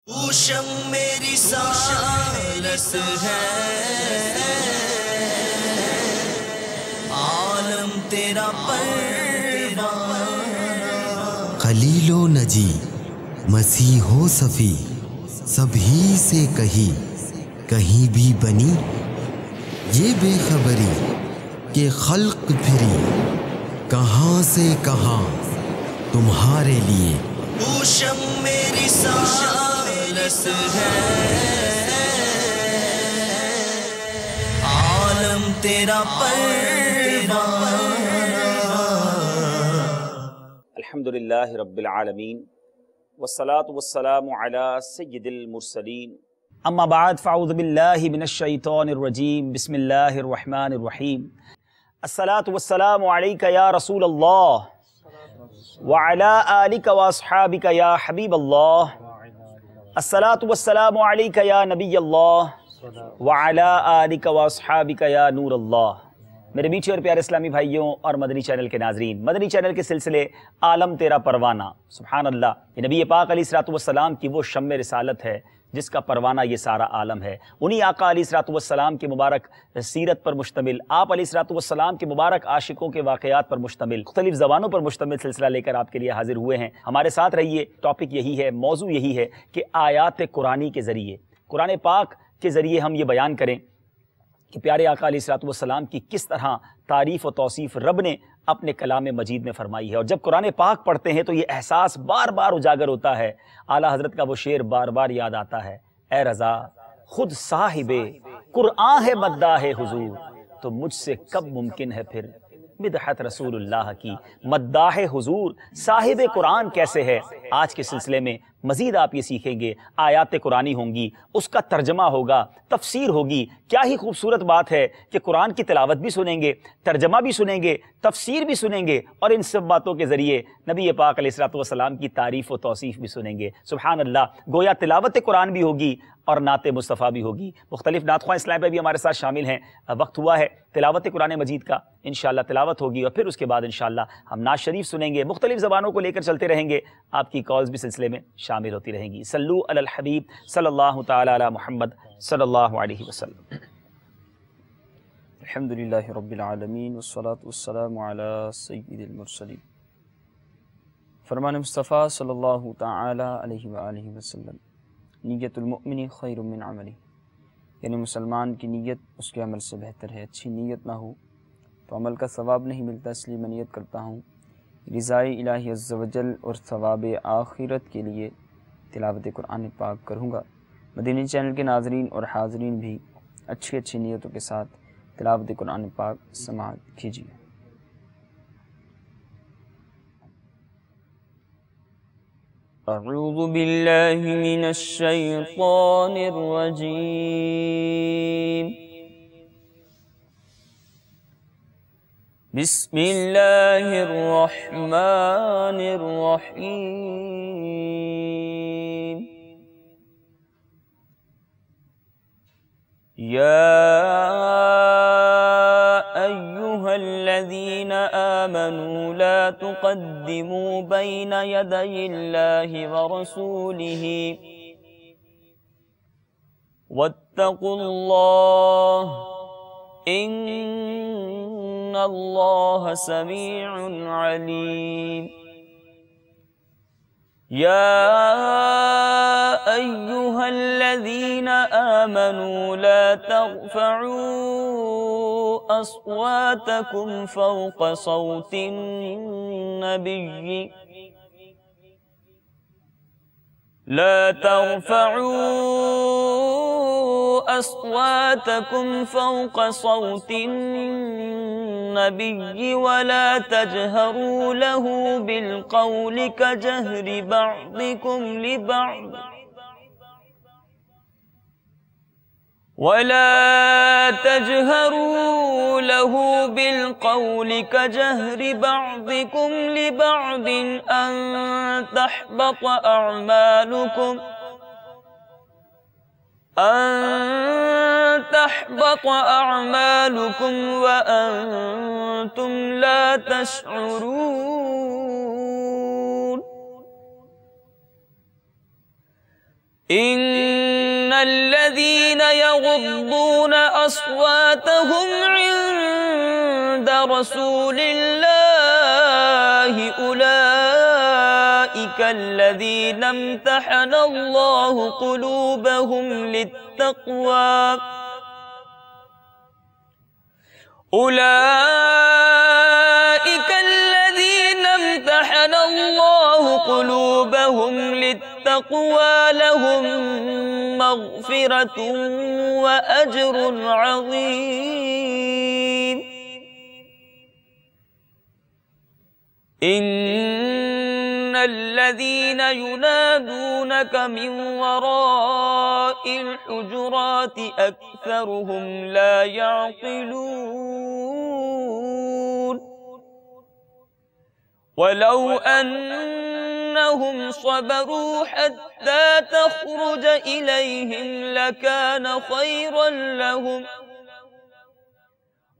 اوشم میری سالس ہے، عالم تیرا پروانہ۔ خلیل و نجی مسیح و صفی سبھی سے کہیں بھی بنی یہ بے خبری کہ خلق پھری کہاں سے کہاں تمہارے لیے۔ اوشم میری سالس ہے، عالم تیرا پروانہ۔ الحمدللہ رب العالمین والصلاة والسلام علی سید المرسلین، اما بعد فاعوذ باللہ من الشیطان الرجیم، بسم اللہ الرحمن الرحیم۔ الصلاة والسلام علیک یا رسول اللہ وعلی آلک واصحابک یا حبیب اللہ، الصلاة والسلام علیک یا نبی اللہ وعلی آلک واصحابک یا نور اللہ۔ میرے میٹھے اور پیارے اسلامی بھائیوں اور مدنی چینل کے ناظرین، مدنی چینل کے سلسلے عالم تیرا پروانہ، سبحان اللہ، یہ نبی پاک علیہ الصلوۃ والسلام کی وہ شمع رسالت ہے جس کا پروانہ یہ سارا عالم ہے۔ انہی آقا علیہ الصلوۃ والسلام کی مبارک سیرت پر مشتمل، آپ علیہ الصلوۃ والسلام کے مبارک عاشقوں کے واقعات پر مشتمل، مختلف زبانوں پر مشتمل سلسلہ لے کر آپ کے لیے حاضر ہوئے ہیں۔ ہمارے ساتھ رہیے، ٹاپک یہی ہے، موضوع یہی ہے کہ آیات قرآنی کے ذریعے، قرآن پاک کے ذریعے ہم یہ بیان کریں کہ پیارے آقا علیہ الصلوۃ والسلام کی کس طرح تعریف و توصیف رب نے اپنے کلام مجید میں فرمائی ہے۔ اور جب قرآن پاک پڑھتے ہیں تو یہ احساس بار بار اجاگر ہوتا ہے، اعلیٰ حضرت کا وہ شعر بار بار یاد آتا ہے، اے رضا خود صاحب قرآن ہے مداح حضور، تو مجھ سے کب ممکن ہے پھر مدحت رسول اللہ کی۔ مداح حضور صاحب قرآن کیسے ہے؟ آج کے سلسلے میں مزید آپ یہ سیکھیں گے، آیات قرآنی ہوں گی، اس کا ترجمہ ہوگا، تفسیر ہوگی۔ کیا ہی خوبصورت بات ہے کہ قرآن کی تلاوت بھی سنیں گے، ترجمہ بھی سنیں گے، تفسیر بھی سنیں گے، اور ان سب باتوں کے ذریعے نبی پاک علیہ الصلوۃ والسلام کی تعریف و توصیف بھی سنیں گے۔ سبحان اللہ، گویا تلاوت قرآن بھی ہوگی اور نعت مصطفیٰ بھی ہوگی۔ مختلف نعت خواں اسلام پہ بھی ہمارے ساتھ شامل ہیں۔ وقت ہوا ہے تلاوت قرآن مجید کا، انشاءاللہ تلاوت ہوگی اور پھر اس کے بعد انشاءاللہ ہم نعت شریف سنیں گے، مختلف زبانوں کو لے کر چلتے رہیں گے، آپ کی کالز بھی سلسلے میں شامل ہوتی رہیں گی۔ صلو علی الحبیب صلی اللہ تعالی علی محمد صلی اللہ علیہ وسلم۔ الحمدللہ رب العالمین والصلاة والسلام علی سید المرسلین۔ فرمان مصطفیٰ صلی اللہ تعالی علیہ وآلہ وسلم، نیت المؤمن خیر من عملی، یعنی مسلمان کی نیت اس کے عمل سے بہتر ہے۔ اچھی نیت نہ ہو تو عمل کا ثواب نہیں ملتا، اس لیے میں نیت کرتا ہوں رضائے الہی عز و جل اور ثواب آخرت کے لیے تلاوت قرآن پاک کروں گا۔ مدنی چینل کے ناظرین اور حاضرین بھی اچھی اچھی نیتوں کے ساتھ تلاوت قرآن پاک سماعت کیجیے۔ اعوذ باللہ من الشیطان الرجیم، بسم اللہ الرحمن الرحیم۔ یا ایہا الذین آمنوا لا تقدموا بین یدی اللہ ورسولہ واتقوا اللہ ان اللہ سمیع علیم۔ یا ایہا الذین آمنوا لا ترفعوا اصواتکم فوق صوت النبی لا ترفعوا اصواتکم فوق صوت النبی ولا تجہروا له بالقول كجهر بعضكم لبعض ولا تجهروا له بالقول كجهر بعضكم لبعض أن تحبط أعمالكم وأنتم لا تشعرون۔ ان الذين يغضون اصواتهم عند رسول الله اولئك الذين امتحن الله قلوبهم للتقوى أولئك الذين امتحن الله قلوبهم للتقوى لهم مغفرة وأجر عظيم إن الذين ينادونك من وراء الحجرات أكثرهم لا يعقلون ولو أنهم صبروا حتى تخرج إليهم لكان خيرا لهم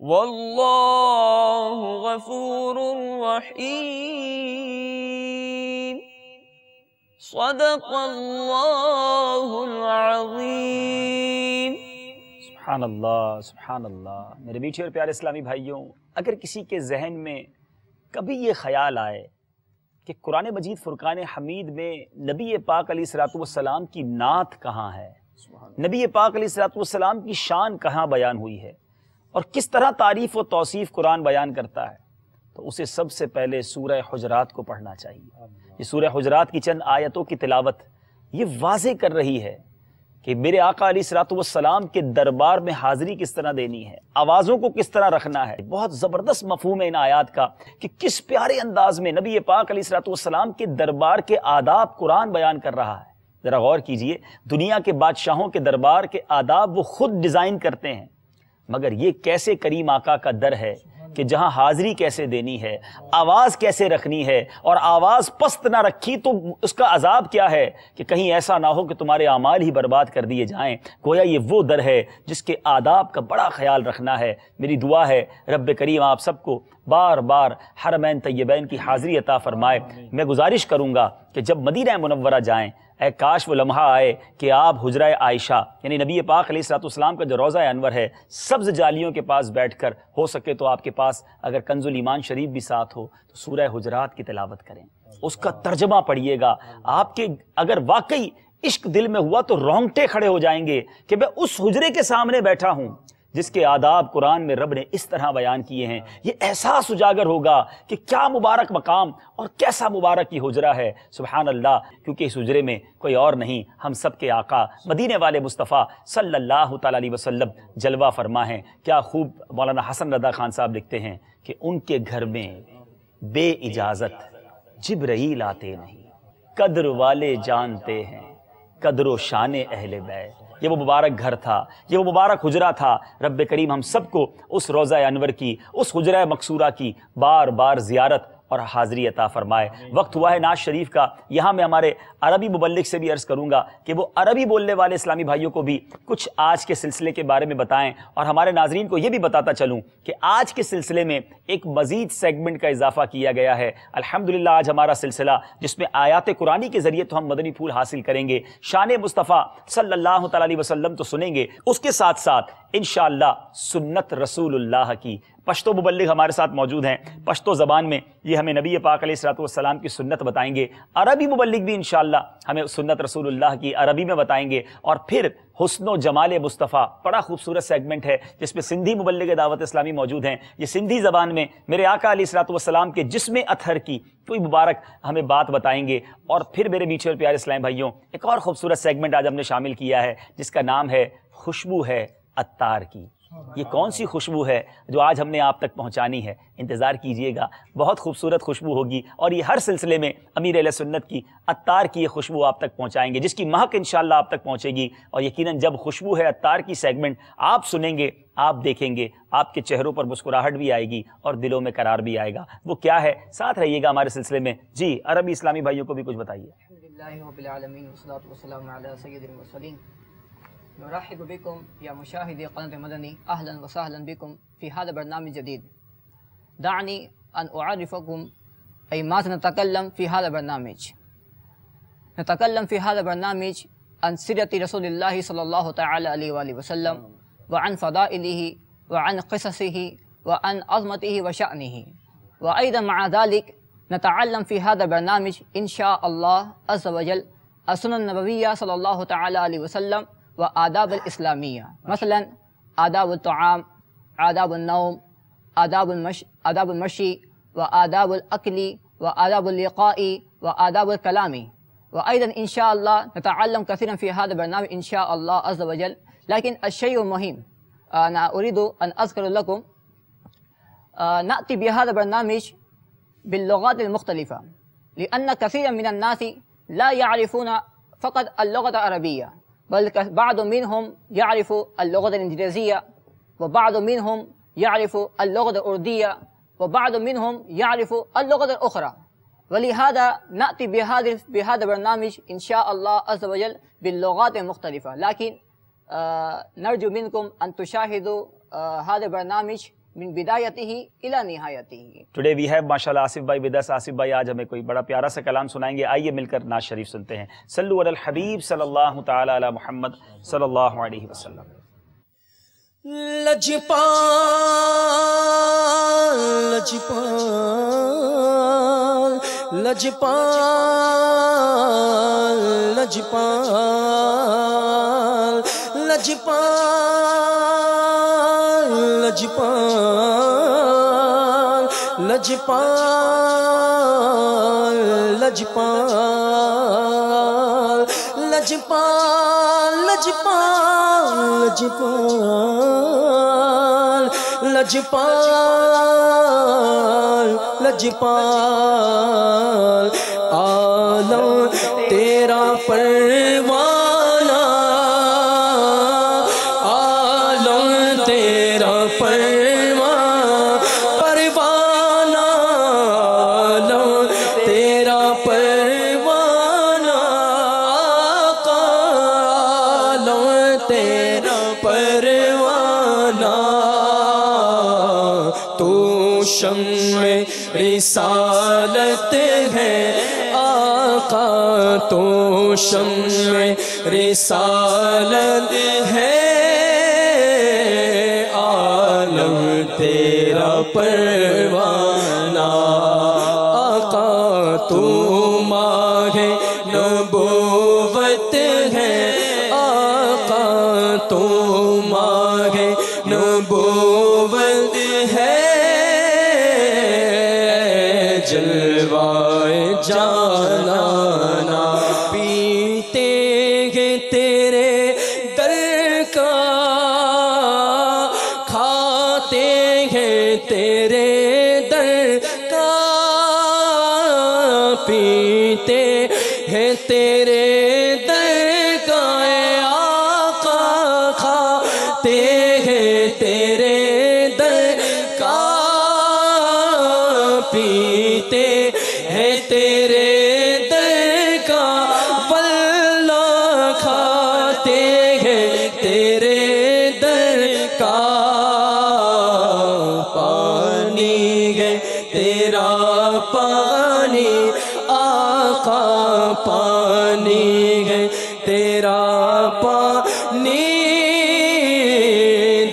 واللہ غفور رحیم صدق اللہ العظیم۔ سبحان اللہ سبحان اللہ۔ میرے میٹھے اور پیارے اسلامی بھائیوں، اگر کسی کے ذہن میں کبھی یہ خیال آئے کہ قرآن مجید فرقان حمید میں نبی پاک علیہ الصلوۃ والسلام کی نعت کہاں ہے، نبی پاک علیہ الصلوۃ والسلام کی شان کہاں بیان ہوئی ہے اور کس طرح تعریف و توصیف قرآن بیان کرتا ہے، تو اسے سب سے پہلے سورہ حجرات کو پڑھنا چاہیے۔ یہ سورہ حجرات کی چند آیتوں کی تلاوت یہ واضح کر رہی ہے کہ میرے آقا علیہ الصلوۃ والسلام کے دربار میں حاضری کس طرح دینی ہے، آوازوں کو کس طرح رکھنا ہے۔ بہت زبردست مفہوم ہے ان آیات کا کہ کس پیارے انداز میں نبی پاک علیہ الصلوۃ والسلام کے دربار کے آداب قرآن بیان کر رہا ہے۔ ذرا غور کیجئے، دنیا کے بادشاہوں کے دربار کے آداب وہ خود ڈیزائن کرتے ہیں، مگر یہ کیسے کریم آقا کا در ہے کہ جہاں حاضری کیسے دینی ہے، آواز کیسے رکھنی ہے، اور آواز پست نہ رکھی تو اس کا عذاب کیا ہے کہ کہیں ایسا نہ ہو کہ تمہارے اعمال ہی برباد کر دیے جائیں۔ گویا یہ وہ در ہے جس کے آداب کا بڑا خیال رکھنا ہے۔ میری دعا ہے رب کریم آپ سب کو بار بار حرمین طیبین کی حاضری عطا فرمائے۔ میں گزارش کروں گا کہ جب مدینہ منورہ جائیں، اے کاش وہ لمحہ آئے کہ آپ حجرہ عائشہ یعنی نبی پاک علیہ الصلوۃ والسلام کا جو روضہ انور ہے، سبز جالیوں کے پاس بیٹھ کر، ہو سکے تو آپ کے پاس اگر کنز الایمان شریف بھی ساتھ ہو تو سورہ حجرات کی تلاوت کریں، اس کا ترجمہ پڑھیے گا۔ آپ کے اگر واقعی عشق دل میں ہوا تو رونگٹے کھڑے ہو جائیں گے کہ میں اس حجرے کے سامنے بیٹھا ہوں جس کے آداب قرآن میں رب نے اس طرح بیان کیے ہیں۔ یہ احساس اجاگر ہوگا کہ کیا مبارک مقام اور کیسا مبارک یہ حجرہ ہے، سبحان اللہ، کیونکہ اس حجرے میں کوئی اور نہیں، ہم سب کے آقا مدینے والے مصطفیٰ صلی اللہ تعالیٰ علیہ وسلم جلوہ فرما ہیں۔ کیا خوب مولانا حسن رضا خان صاحب لکھتے ہیں کہ ان کے گھر میں بے اجازت جبرائیل آتے نہیں، قدر والے جانتے ہیں قدر و شان اہل بیت۔ یہ وہ مبارک گھر تھا، یہ وہ مبارک حجرہ تھا۔ رب کریم ہم سب کو اس روضہ انور کی، اس حجرہ مقصورہ کی بار بار زیارت اور حاضری عطا فرمائے۔ وقت ہوا ہے نعت شریف کا۔ یہاں میں ہمارے عربی مبلغ سے بھی عرض کروں گا کہ وہ عربی بولنے والے اسلامی بھائیوں کو بھی کچھ آج کے سلسلے کے بارے میں بتائیں، اور ہمارے ناظرین کو یہ بھی بتاتا چلوں کہ آج کے سلسلے میں ایک مزید سیگمنٹ کا اضافہ کیا گیا ہے۔ الحمدللہ آج ہمارا سلسلہ جس میں آیات قرآنی کے ذریعے تو ہم مدنی پھول حاصل کریں گے، شان مصطفیٰ صلی اللہ تعالیٰ علیہ وسلم تو سنیں گے، اس کے ساتھ ساتھ انشاءاللہ سنت رسول اللہ کی۔ پشتو مبلغ ہمارے ساتھ موجود ہیں، پشتو زبان میں یہ ہمیں نبی پاک علیہ الصلوۃ والسلام کی سنت بتائیں گے۔ عربی مبلغ بھی انشاءاللہ ہمیں سنت رسول اللہ کی عربی میں بتائیں گے، اور پھر حسن و جمال مصطفیٰ بڑا خوبصورت سیگمنٹ ہے جس میں سندھی مبلغ دعوت اسلامی موجود ہیں۔ یہ سندھی زبان میں میرے آقا علیہ الصلوۃ والسلام کے جسم اطہر کی کوئی مبارک ہمیں بات بتائیں گے، اور پھر میرے میٹھے اور پیارے اسلامی بھائیوں ایک اور خوبصورت سیگمنٹ آج ہم نے شامل کیا ہے جس کا نام ہے خوشبو ہے عطار کی۔ یہ کون سی خوشبو ہے جو آج ہم نے آپ تک پہنچانی ہے؟ انتظار کیجئے گا، بہت خوبصورت خوشبو ہوگی، اور یہ ہر سلسلے میں امیر اہل سنت کی عطار کی یہ خوشبو آپ تک پہنچائیں گے، جس کی مہک انشاءاللہ آپ تک پہنچے گی۔ اور یقیناً جب خوشبو ہے عطار کی سیگمنٹ آپ سنیں گے، آپ دیکھیں گے، آپ کے چہروں پر مسکراہٹ بھی آئے گی اور دلوں میں قرار بھی آئے گا۔ وہ کیا ہے؟ ساتھ رہیے گا ہمارے سلسلے میں۔ جی عربی اسلامی بھائیوں کو بھی کچھ بتائیے۔ الحمدللہ رب العالمین والصلاة والسلام علی سید المرسلین۔ نرحب بكم يا مشاهدي قناة مدني، أهلا وسهلا بكم في هذا برنامج جديد. دعني أن أعرفكم أي ما سنتكلم في هذا البرنامج. نتكلم في هذا البرنامج عن سیرت رسول اللہ صلی اللہ تعالی علیہ وآلہ وسلم وعن فضائلہ وعن قصصہ وعن عظمتہ وشأنہ. وأيضا مع ذلك نتعلم في هذا البرنامج إن شاء الله عز وجل السنن النبوية صلى الله تعالى عليه وسلم وآداب الإسلامية، مثلا آداب الطعام، آداب النوم، آداب المشي، وآداب الأكل، وآداب اللقاء، وآداب الكلام. وأيضا إن شاء الله نتعلم كثيرا في هذا البرنامج إن شاء الله عز وجل. لكن الشيء المهم أنا أريد أن أذكر لكم نأتي بهذا البرنامج باللغات المختلفة، لأن كثيرا من الناس لا يعرفون فقط اللغة العربية، بل بعض منهم يعرف اللغة الإنجليزية، وبعض منهم يعرف اللغة الأردية، وبعض منهم يعرف اللغة الأخرى. ولهذا نأتي بهذا البرنامج إن شاء الله عز وجل باللغات المختلفة. لكن نرجو منكم أن تشاهدوا هذا البرنامج من بدایتہ الى نہایتہ. ٹوڈے وی ہیو ماشاءاللہ آصف بھائی ود اس. آصف بھائی آج ہمیں کوئی بڑا پیارا سا کلام سنائیں گے. آئیے مل کر نعت شریف سنتے ہیں. صلو علی الحبیب صلی اللہ تعالی علی محمد صلی اللہ علیہ وسلم. لجپال لجپال لجپال لجپال لجپال لجپال لجپال لجپال لجپال لجپال لجپال عالم تیرا پروانہ، عالم تیرا پروانہ، عالم تیرا پروانہ، آقا عالم تیرا پروانہ. تو شمع رسالت ہے آقا، تو شمع رسالت ہے، عالم تیرا پروانہ. آقا تو ماہ نبوت ہے، آقا تو ماہ نبوت ہے، جلوائے جانانا پیتے ہیں تیرے در کا، کھاتے ہیں تیرے در کا، پیتے ہیں تیرے در کا، اے آقا کھاتے ہیں تیرے در کا، پیتے ہیں تیرے در کا، واللہ کھاتے ہیں تیرے در کا. پانی ہے تیرا پانی آقا، پانی ہے تیرا پانی،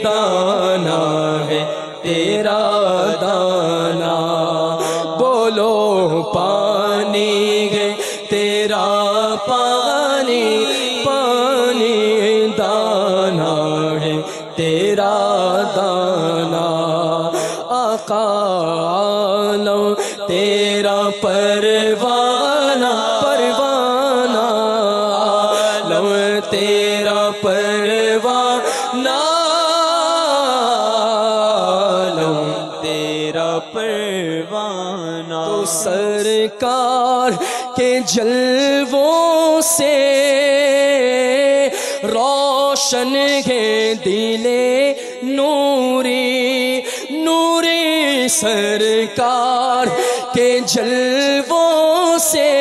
دانا ہے تیرا دانا. بولو پانی ہے تیرا پانی، پانی دانا ہے تیرا دانا. آقا عالم تیرا پروانہ، پروانہ عالم تیرا پروانہ، عالم تیرا پروانہ. تو سرکار کے جلووں سے روشن ہے دل نوری، نوری سرکار کے جلووں سے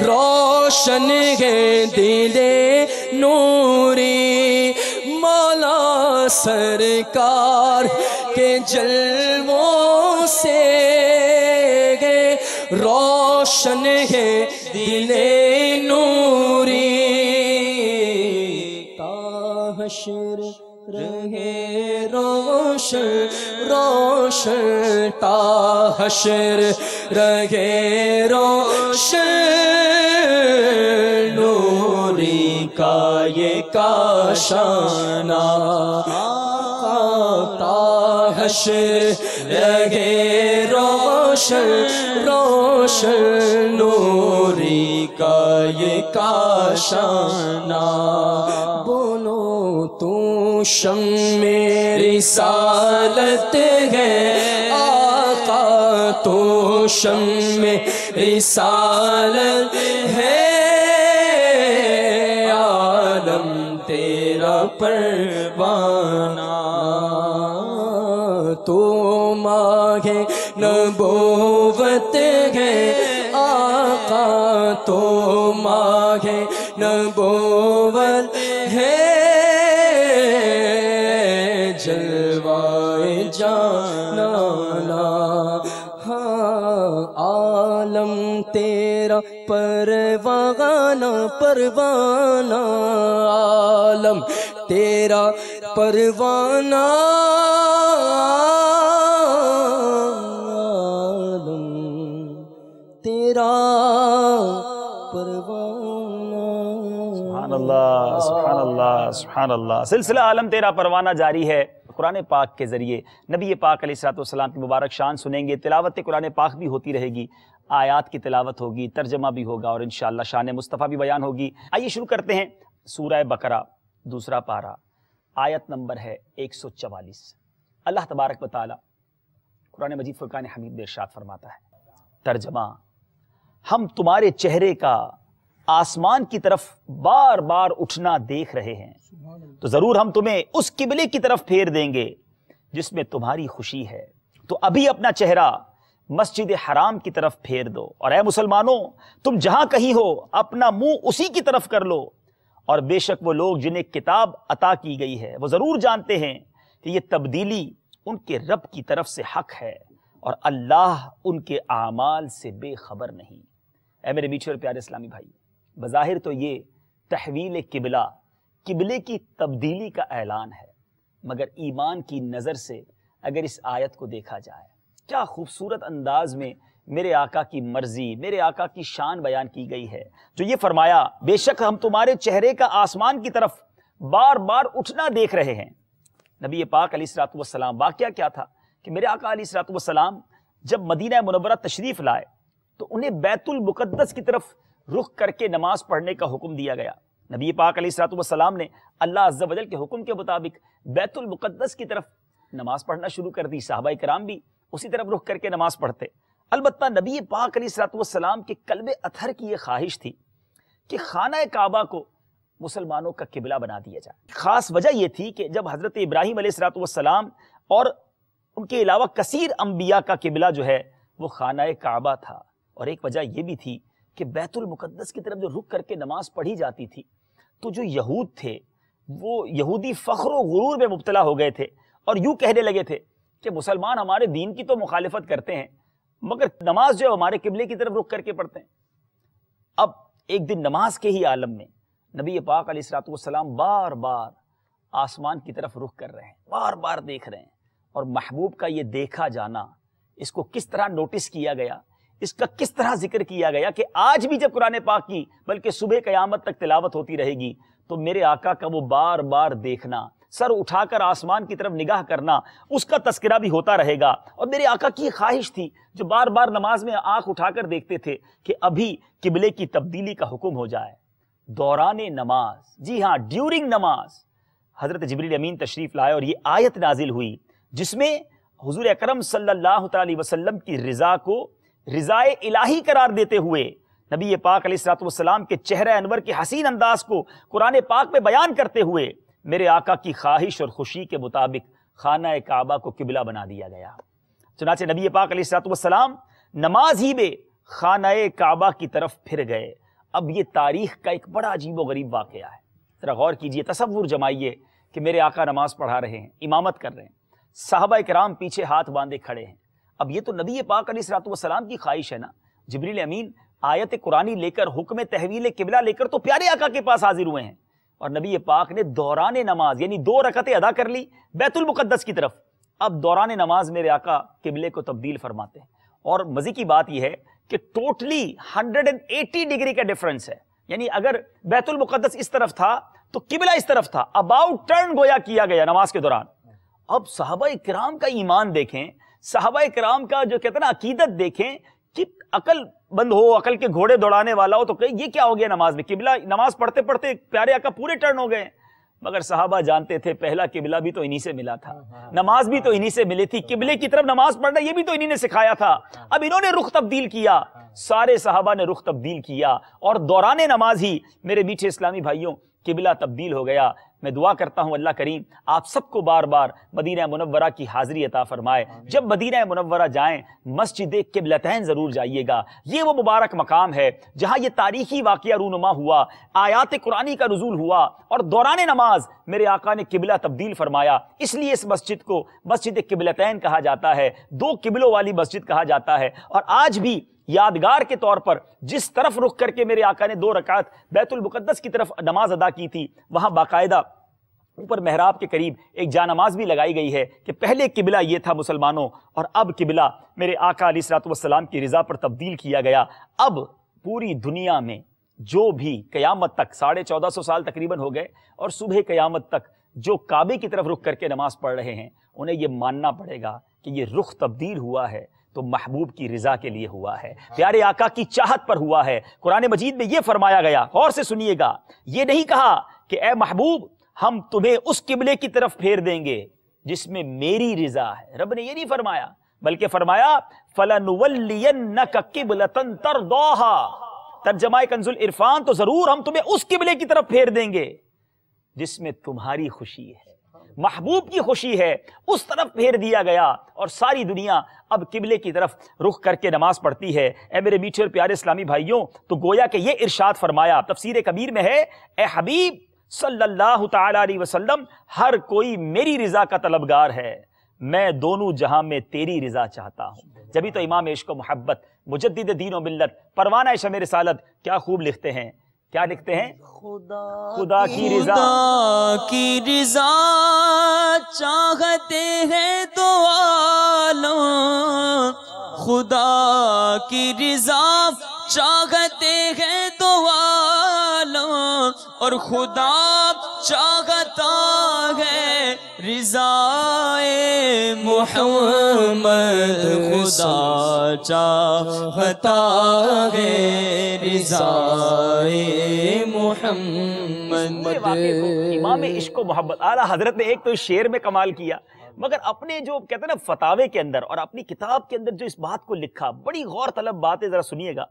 روشن ہے دل نوری. مولا سرکار کے جلووں سے روشن ہے دل نوری. روشن روشن تا حشر رہے روشن نوری کا یہ کاشانہ تا حشر رہے روشن روشن نوری کا یہ کاشانہ بولو تو شم میری رسالت ہے آقا تو شم رسالت ہے عالم تیرا پروانہ تو ماہ نبوت ہے آقا تو ماہ نبوت ہے جلوائے جانانا ہاں عالم تیرا پروانہ پروانہ عالم تیرا پروانہ عالم تیرا پروانہ سبحان اللہ سبحان اللہ سبحان اللہ۔ سلسلہ عالم تیرا پروانہ جاری ہے۔ قرآن پاک کے ذریعے نبی پاک علیہ السلام کی مبارک شان سنیں گے، تلاوت قرآن پاک بھی ہوتی رہے گی، آیات کی تلاوت ہوگی، ترجمہ بھی ہوگا اور انشاءاللہ شان مصطفیٰ بھی بیان ہوگی۔ آئیے شروع کرتے ہیں سورہ بقرہ دوسرا پارہ، آیت نمبر ہے 144۔ اللہ تبارک و تعالی قرآن مجید فرقان حمید میں ارشاد فرماتا ہے، ترجمہ: ہم تمہارے چہرے کا آسمان کی طرف بار بار اٹھنا دیکھ رہے ہیں، تو ضرور ہم تمہیں اس قبلے کی طرف پھیر دیں گے جس میں تمہاری خوشی ہے، تو ابھی اپنا چہرہ مسجد حرام کی طرف پھیر دو، اور اے مسلمانوں تم جہاں کہیں ہو اپنا منہ اسی کی طرف کر لو، اور بے شک وہ لوگ جنہیں کتاب عطا کی گئی ہے وہ ضرور جانتے ہیں کہ یہ تبدیلی ان کے رب کی طرف سے حق ہے، اور اللہ ان کے اعمال سے بے خبر نہیں۔ اے میرے میٹھے اور پیارے اسلامی بھائی، بظاہر تو یہ تحویل قبلہ، قبلے کی تبدیلی کا اعلان ہے، مگر ایمان کی نظر سے اگر اس آیت کو دیکھا جائے، کیا خوبصورت انداز میں میرے آقا کی مرضی، میرے آقا کی شان بیان کی گئی ہے، جو یہ فرمایا بے شک ہم تمہارے چہرے کا آسمان کی طرف بار بار اٹھنا دیکھ رہے ہیں۔ نبی پاک علیہ السلام واقعہ کیا تھا کہ میرے آقا علیہ السلام جب مدینہ منورہ تشریف لائے تو انہیں بیت المقدس کی طرف رخ کر کے نماز پڑھنے کا حکم دیا گیا۔ نبی پاک علیہ السلام نے اللہ عز و جل کے حکم کے مطابق بیت المقدس کی طرف نماز پڑھنا شروع کر دی، صحابہ کرام بھی اسی طرف رخ کر کے نماز پڑھتے۔ البتہ نبی پاک علیہ السلام کے قلب اطہر کی یہ خواہش تھی کہ خانہ کعبہ کو مسلمانوں کا قبلہ بنا دیا جائے۔ خاص وجہ یہ تھی کہ جب حضرت ابراہیم علیہ السلام اور ان کے علاوہ کثیر انبیاء کا قبلہ جو ہے وہ خانہ کعبہ تھا، اور ایک وجہ یہ بھی تھی کہ بیت المقدس کی طرف جو رخ کر کے نماز پڑھی جاتی تھی تو جو یہود تھے وہ یہودی فخر و غرور میں مبتلا ہو گئے تھے، اور یوں کہنے لگے تھے کہ مسلمان ہمارے دین کی تو مخالفت کرتے ہیں مگر نماز جو ہے ہمارے قبلے کی طرف رخ کر کے پڑھتے ہیں۔ اب ایک دن نماز کے ہی عالم میں نبی پاک علیہ السلام بار بار آسمان کی طرف رخ کر رہے ہیں، بار بار دیکھ رہے ہیں، اور محبوب کا یہ دیکھا جانا، اس کو کس طرح نوٹس کیا گیا، اس کا کس طرح ذکر کیا گیا کہ آج بھی جب قرآن پاک کی بلکہ صبح قیامت تک تلاوت ہوتی رہے گی تو میرے آقا کا وہ بار بار دیکھنا، سر اٹھا کر آسمان کی طرف نگاہ کرنا، اس کا تذکرہ بھی ہوتا رہے گا۔ اور میرے آقا کی خواہش تھی جو بار بار نماز میں آنکھ اٹھا کر دیکھتے تھے کہ ابھی قبلے کی تبدیلی کا حکم ہو جائے دوران نماز، جی ہاں ڈیورنگ نماز حضرت جبریل امین تشریف لائے اور یہ آیت نازل ہوئی جس میں حضور اکرم صلی اللہ تعالی وسلم کی رضا کو رضائے الہی قرار دیتے ہوئے نبی پاک علیہ السلام کے چہرہ انور کے حسین انداز کو قرآن پاک میں بیان کرتے ہوئے میرے آقا کی خواہش اور خوشی کے مطابق خانہ کعبہ کو قبلہ بنا دیا گیا۔ چنانچہ نبی پاک علیہ السلام نماز ہی میں خانہ کعبہ کی طرف پھر گئے۔ اب یہ تاریخ کا ایک بڑا عجیب و غریب واقعہ ہے، ذرا غور کیجئے، تصور جمائیے کہ میرے آقا نماز پڑھا رہے ہیں، امامت کر رہے ہیں، صحابہ کرام پیچھے ہاتھ باندھے کھڑے ہیں۔ اب یہ تو نبی پاک علیہ السلام کی خواہش ہے نا، جبریل امین آیت قرآنی لے کر، حکم تحویل قبلہ لے کر تو پیارے آقا کے پاس حاضر ہوئے ہیں، اور نبی پاک نے دوران نماز یعنی 2 رکعتیں ادا کر لی بیت المقدس کی طرف. اب دوران نماز میرے آقا قبلے کو تبدیل فرماتے ہیں. اور مزے کی بات یہ ہے کہ ٹوٹلی 180 ڈگری کا ڈیفرنس ہے. یعنی اگر بیت المقدس اس طرف تھا تو قبلہ اس طرف تھا. اباؤٹ ٹرن گویا کیا گیا نماز کے دوران. اب صحابہ کرام کا ایمان دیکھیں, صحابہ کرام کا جو کہتے ہیں نا عقیدت دیکھیں کہ عقل بند ہو, عقل کے گھوڑے دوڑانے والا ہو تو کہ یہ کیا ہو گیا نماز میں, قبلہ نماز پڑھتے پڑھتے پیارے آقا پورے ٹرن ہو گئے. مگر صحابہ جانتے تھے پہلا قبلہ بھی تو انہی سے ملا تھا, نماز بھی تو انہی سے ملی تھی, قبلے کی طرف نماز پڑھنا یہ بھی تو انہی نے سکھایا تھا. اب انہوں نے رخ تبدیل کیا, سارے صحابہ نے رخ تبدیل کیا اور دوران نماز ہی میرے میٹھے اسلامی بھائیوں قبلہ تبدیل ہو گیا. میں دعا کرتا ہوں اللہ کریم آپ سب کو بار بار مدینہ منورہ کی حاضری عطا فرمائے. جب مدینہ منورہ جائیں مسجد قبلتین ضرور جائیے گا. یہ وہ مبارک مقام ہے جہاں یہ تاریخی واقعہ رونما ہوا, آیات قرآنی کا نزول ہوا اور دوران نماز میرے آقا نے قبلہ تبدیل فرمایا. اس لیے اس مسجد کو مسجد قبلتین کہا جاتا ہے, 2 قبلوں والی مسجد کہا جاتا ہے. اور آج بھی یادگار کے طور پر جس طرف رخ کر کے میرے آقا نے 2 رکعت بیت المقدس کی طرف نماز ادا کی تھی, وہاں باقاعدہ اوپر محراب کے قریب ایک جانماز بھی لگائی گئی ہے کہ پہلے قبلہ یہ تھا مسلمانوں اور اب قبلہ میرے آقا علیہ الصلوۃ والسلام کی رضا پر تبدیل کیا گیا. اب پوری دنیا میں جو بھی قیامت تک 1450 سال تقریباً ہو گئے اور صبح قیامت تک جو کعبے کی طرف رخ کر کے نماز پڑھ رہے ہیں انہیں یہ ماننا پڑے گا کہ یہ رخ تبدیل ہوا ہے تو محبوب کی رضا کے لیے ہوا ہے, پیارے آقا کی چاہت پر ہوا ہے. قرآن مجید میں یہ فرمایا گیا, غور سے سنیے گا, یہ نہیں کہا کہ اے محبوب ہم تمہیں اس قبلے کی طرف پھیر دیں گے جس میں میری رضا ہے. رب نے یہ نہیں فرمایا, بلکہ فرمایا فَلَنُوَلِّيَنَّكَ قِبْلَةً تَرْضَاهَا, ترجمہ کنز العرفان, تو ضرور ہم تمہیں اس قبلے کی طرف پھیر دیں گے جس میں تمہاری خوشی ہے, محبوب کی خوشی ہے, اس طرف پھیر دیا گیا. اور ساری دنیا اب قبلے کی طرف رخ کر کے نماز پڑھتی ہے. اے میرے میٹھے اور پیارے اسلامی بھائیوں, تو گویا کہ یہ ارشاد فرمایا تفسیر کبیر میں ہے, اے حبیب صلی اللہ تعالی علیہ وسلم ہر کوئی میری رضا کا طلبگار ہے, میں دونوں جہاں میں تیری رضا چاہتا ہوں. جبھی تو امام عشق و محبت مجدد دین و ملت پروانہ شمع رسالت کیا خوب لکھتے ہیں, کیا لکھتے ہیں, خدا کی رضا, خدا کی رضا چاہتے ہیں تو عالم, خدا کی رضا چاہتے ہیں تو عالم, اور خدا چاہتا ہے رضائے محمد, خدا چاہتا ہے رضائے محمد. امام عشق و محبت اعلیٰ حضرت نے ایک تو شعر میں کمال کیا, مگر اپنے جو کہتے ہیں نا فتاوے کے اندر اور اپنی کتاب کے اندر جو اس بات کو لکھا, بڑی غور طلب بات ہے, ذرا سنیے گا.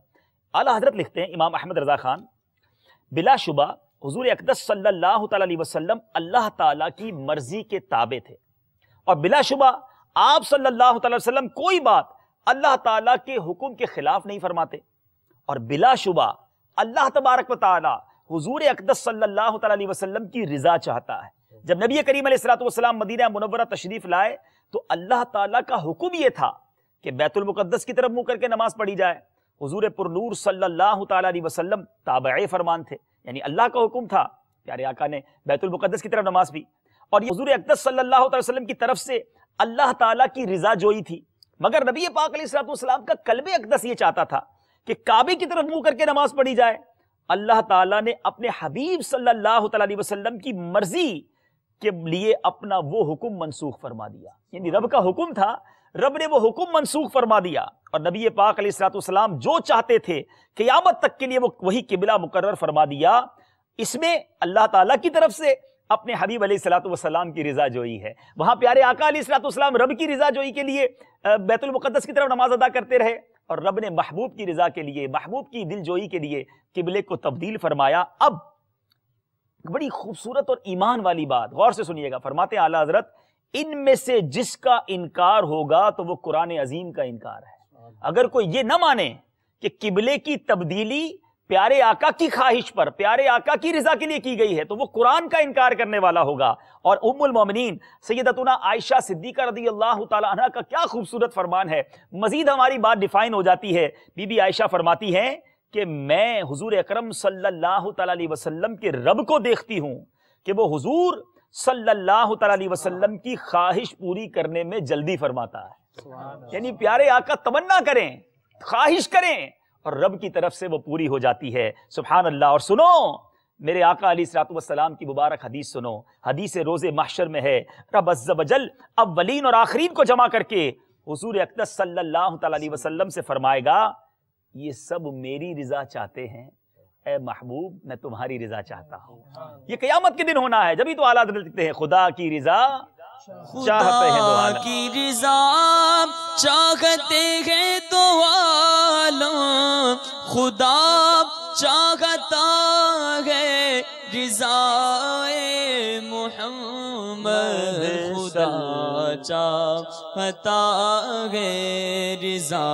اعلیٰ حضرت لکھتے ہیں امام احمد رضا خان, بلا شبہ حضور اقدس صلی اللہ تعالی علیہ وسلم اللہ تعالیٰ کی مرضی کے تابع تھے, اور بلا شبہ آپ صلی اللہ تعالی وسلم کوئی بات اللہ تعالیٰ کے حکم کے خلاف نہیں فرماتے, اور بلا شبہ اللہ تبارک و تعالیٰ حضور اقدس صلی اللہ تعالی علیہ وسلم کی رضا چاہتا ہے. جب نبی کریم علیہ الصلوۃ والسلام مدینہ منورہ تشریف لائے تو اللہ تعالیٰ کا حکم یہ تھا کہ بیت المقدس کی طرف منہ کر کے نماز پڑھی جائے. حضور پر نور صلی اللہ تعالی علیہ وسلم تابع فرمان تھے, یعنی اللہ کا حکم تھا, پیارے آقا نے بیت المقدس کی طرف نماز بھی, اور یہ حضور اقدس صلی اللہ علیہ وسلم کی طرف سے اللہ تعالیٰ کی رضا جوئی تھی. مگر نبی پاک علیہ الصلوۃ والسلام کا قلب اقدس یہ چاہتا تھا کہ کعبے کی طرف منہ کر کے نماز پڑھی جائے. اللہ تعالیٰ نے اپنے حبیب صلی اللہ تعالی علیہ وسلم کی مرضی کے لیے اپنا وہ حکم منسوخ فرما دیا, یعنی رب کا حکم تھا, رب نے وہ حکم منسوخ فرما دیا, اور نبی پاک علیہ الصلوۃ والسلام جو چاہتے تھے قیامت تک کے لیے وہ وہی قبلہ مقرر فرما دیا. اس میں اللہ تعالیٰ کی طرف سے اپنے حبیب علیہ الصلوۃ والسلام کی رضا جوئی ہے. وہاں پیارے آقا علیہ الصلوۃ والسلام رب کی رضا جوئی کے لیے بیت المقدس کی طرف نماز ادا کرتے رہے, اور رب نے محبوب کی رضا کے لیے, محبوب کی دل جوئی کے لیے قبلے کو تبدیل فرمایا. اب بڑی خوبصورت اور ایمان والی بات, غور سے سنیے گا. فرماتے ہیں اعلیٰ حضرت, ان میں سے جس کا انکار ہوگا تو وہ قرآن عظیم کا انکار ہے. اگر کوئی یہ نہ مانے کہ قبلے کی تبدیلی پیارے آقا کی خواہش پر, پیارے آقا کی رضا کے لیے کی گئی ہے, تو وہ قرآن کا انکار کرنے والا ہوگا. اور ام المومنین سیدتنا عائشہ صدیقہ رضی اللہ تعالی عنہ کا کیا خوبصورت فرمان ہے, مزید ہماری بات ڈیفائن ہو جاتی ہے. بی بی عائشہ فرماتی ہیں کہ میں حضور اکرم صلی اللہ تعالی علیہ وسلم کے رب کو دیکھتی ہوں کہ وہ حضور صلی اللہ تعالی علیہ وسلم کی خواہش پوری کرنے میں جلدی فرماتا ہے. یعنی پیارے آقا تمنا کریں، خواہش کریں اور رب کی طرف سے وہ پوری ہو جاتی ہے. سبحان اللہ. اور سنو میرے آقا علیہ الصلوۃ والسلام کی مبارک حدیث سنو. حدیث روز محشر میں ہے، رب عز و جل اولین اور آخرین کو جمع کر کے حضور اقدس صلی اللہ تعالی علیہ وسلم سے فرمائے گا یہ سب میری رضا چاہتے ہیں، اے محبوب میں تمہاری رضا چاہتا ہوں. یہ قیامت کے دن ہونا ہے. جبھی تو اعلیٰ حضرت لکھتے ہیں خدا کی رضا چاہتے ہیں دو عالم. خدا کی رضا چاہتے ہیں دو عالم، خدا چاہتا ہے رضا محمد، خدا چاہتا ہے رضا.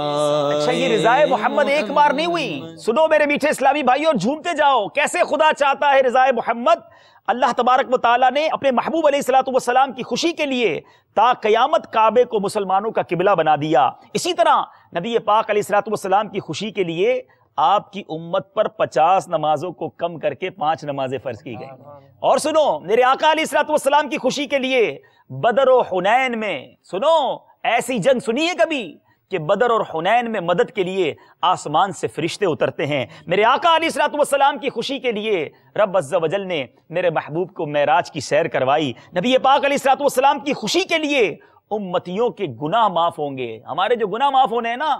اچھا یہ رضا محمد ایک بار نہیں ہوئی. سنو میرے میٹھے اسلامی بھائیوں، جھومتے جاؤ. کیسے خدا چاہتا ہے رضا محمد؟ اللہ تبارک و تعالیٰ نے اپنے محبوب علیہ الصلوۃ والسلام کی خوشی کے لیے تا قیامت کعبے کو مسلمانوں کا قبلہ بنا دیا. اسی طرح نبی پاک علیہ الصلوۃ والسلام کی خوشی کے لیے آپ کی امت پر 50 نمازوں کو کم کر کے 5 نمازیں فرض کی گئی. اور سنو میرے آقا علیہ الصلوۃ والسلام کی خوشی کے لیے بدر و حنین میں، سنو ایسی جنگ سنی ہے کبھی کہ بدر اور حنین میں مدد کے لیے آسمان سے فرشتے اترتے ہیں. میرے آقا علیہ الصلوۃ والسلام کی خوشی کے لیے رب عز و جل نے میرے محبوب کو معراج کی سیر کروائی. نبی پاک علیہ الصلوۃ والسلام کی خوشی کے لیے امتیوں کے گناہ معاف ہوں گے. ہمارے جو گناہ معاف ہونے ہیں نا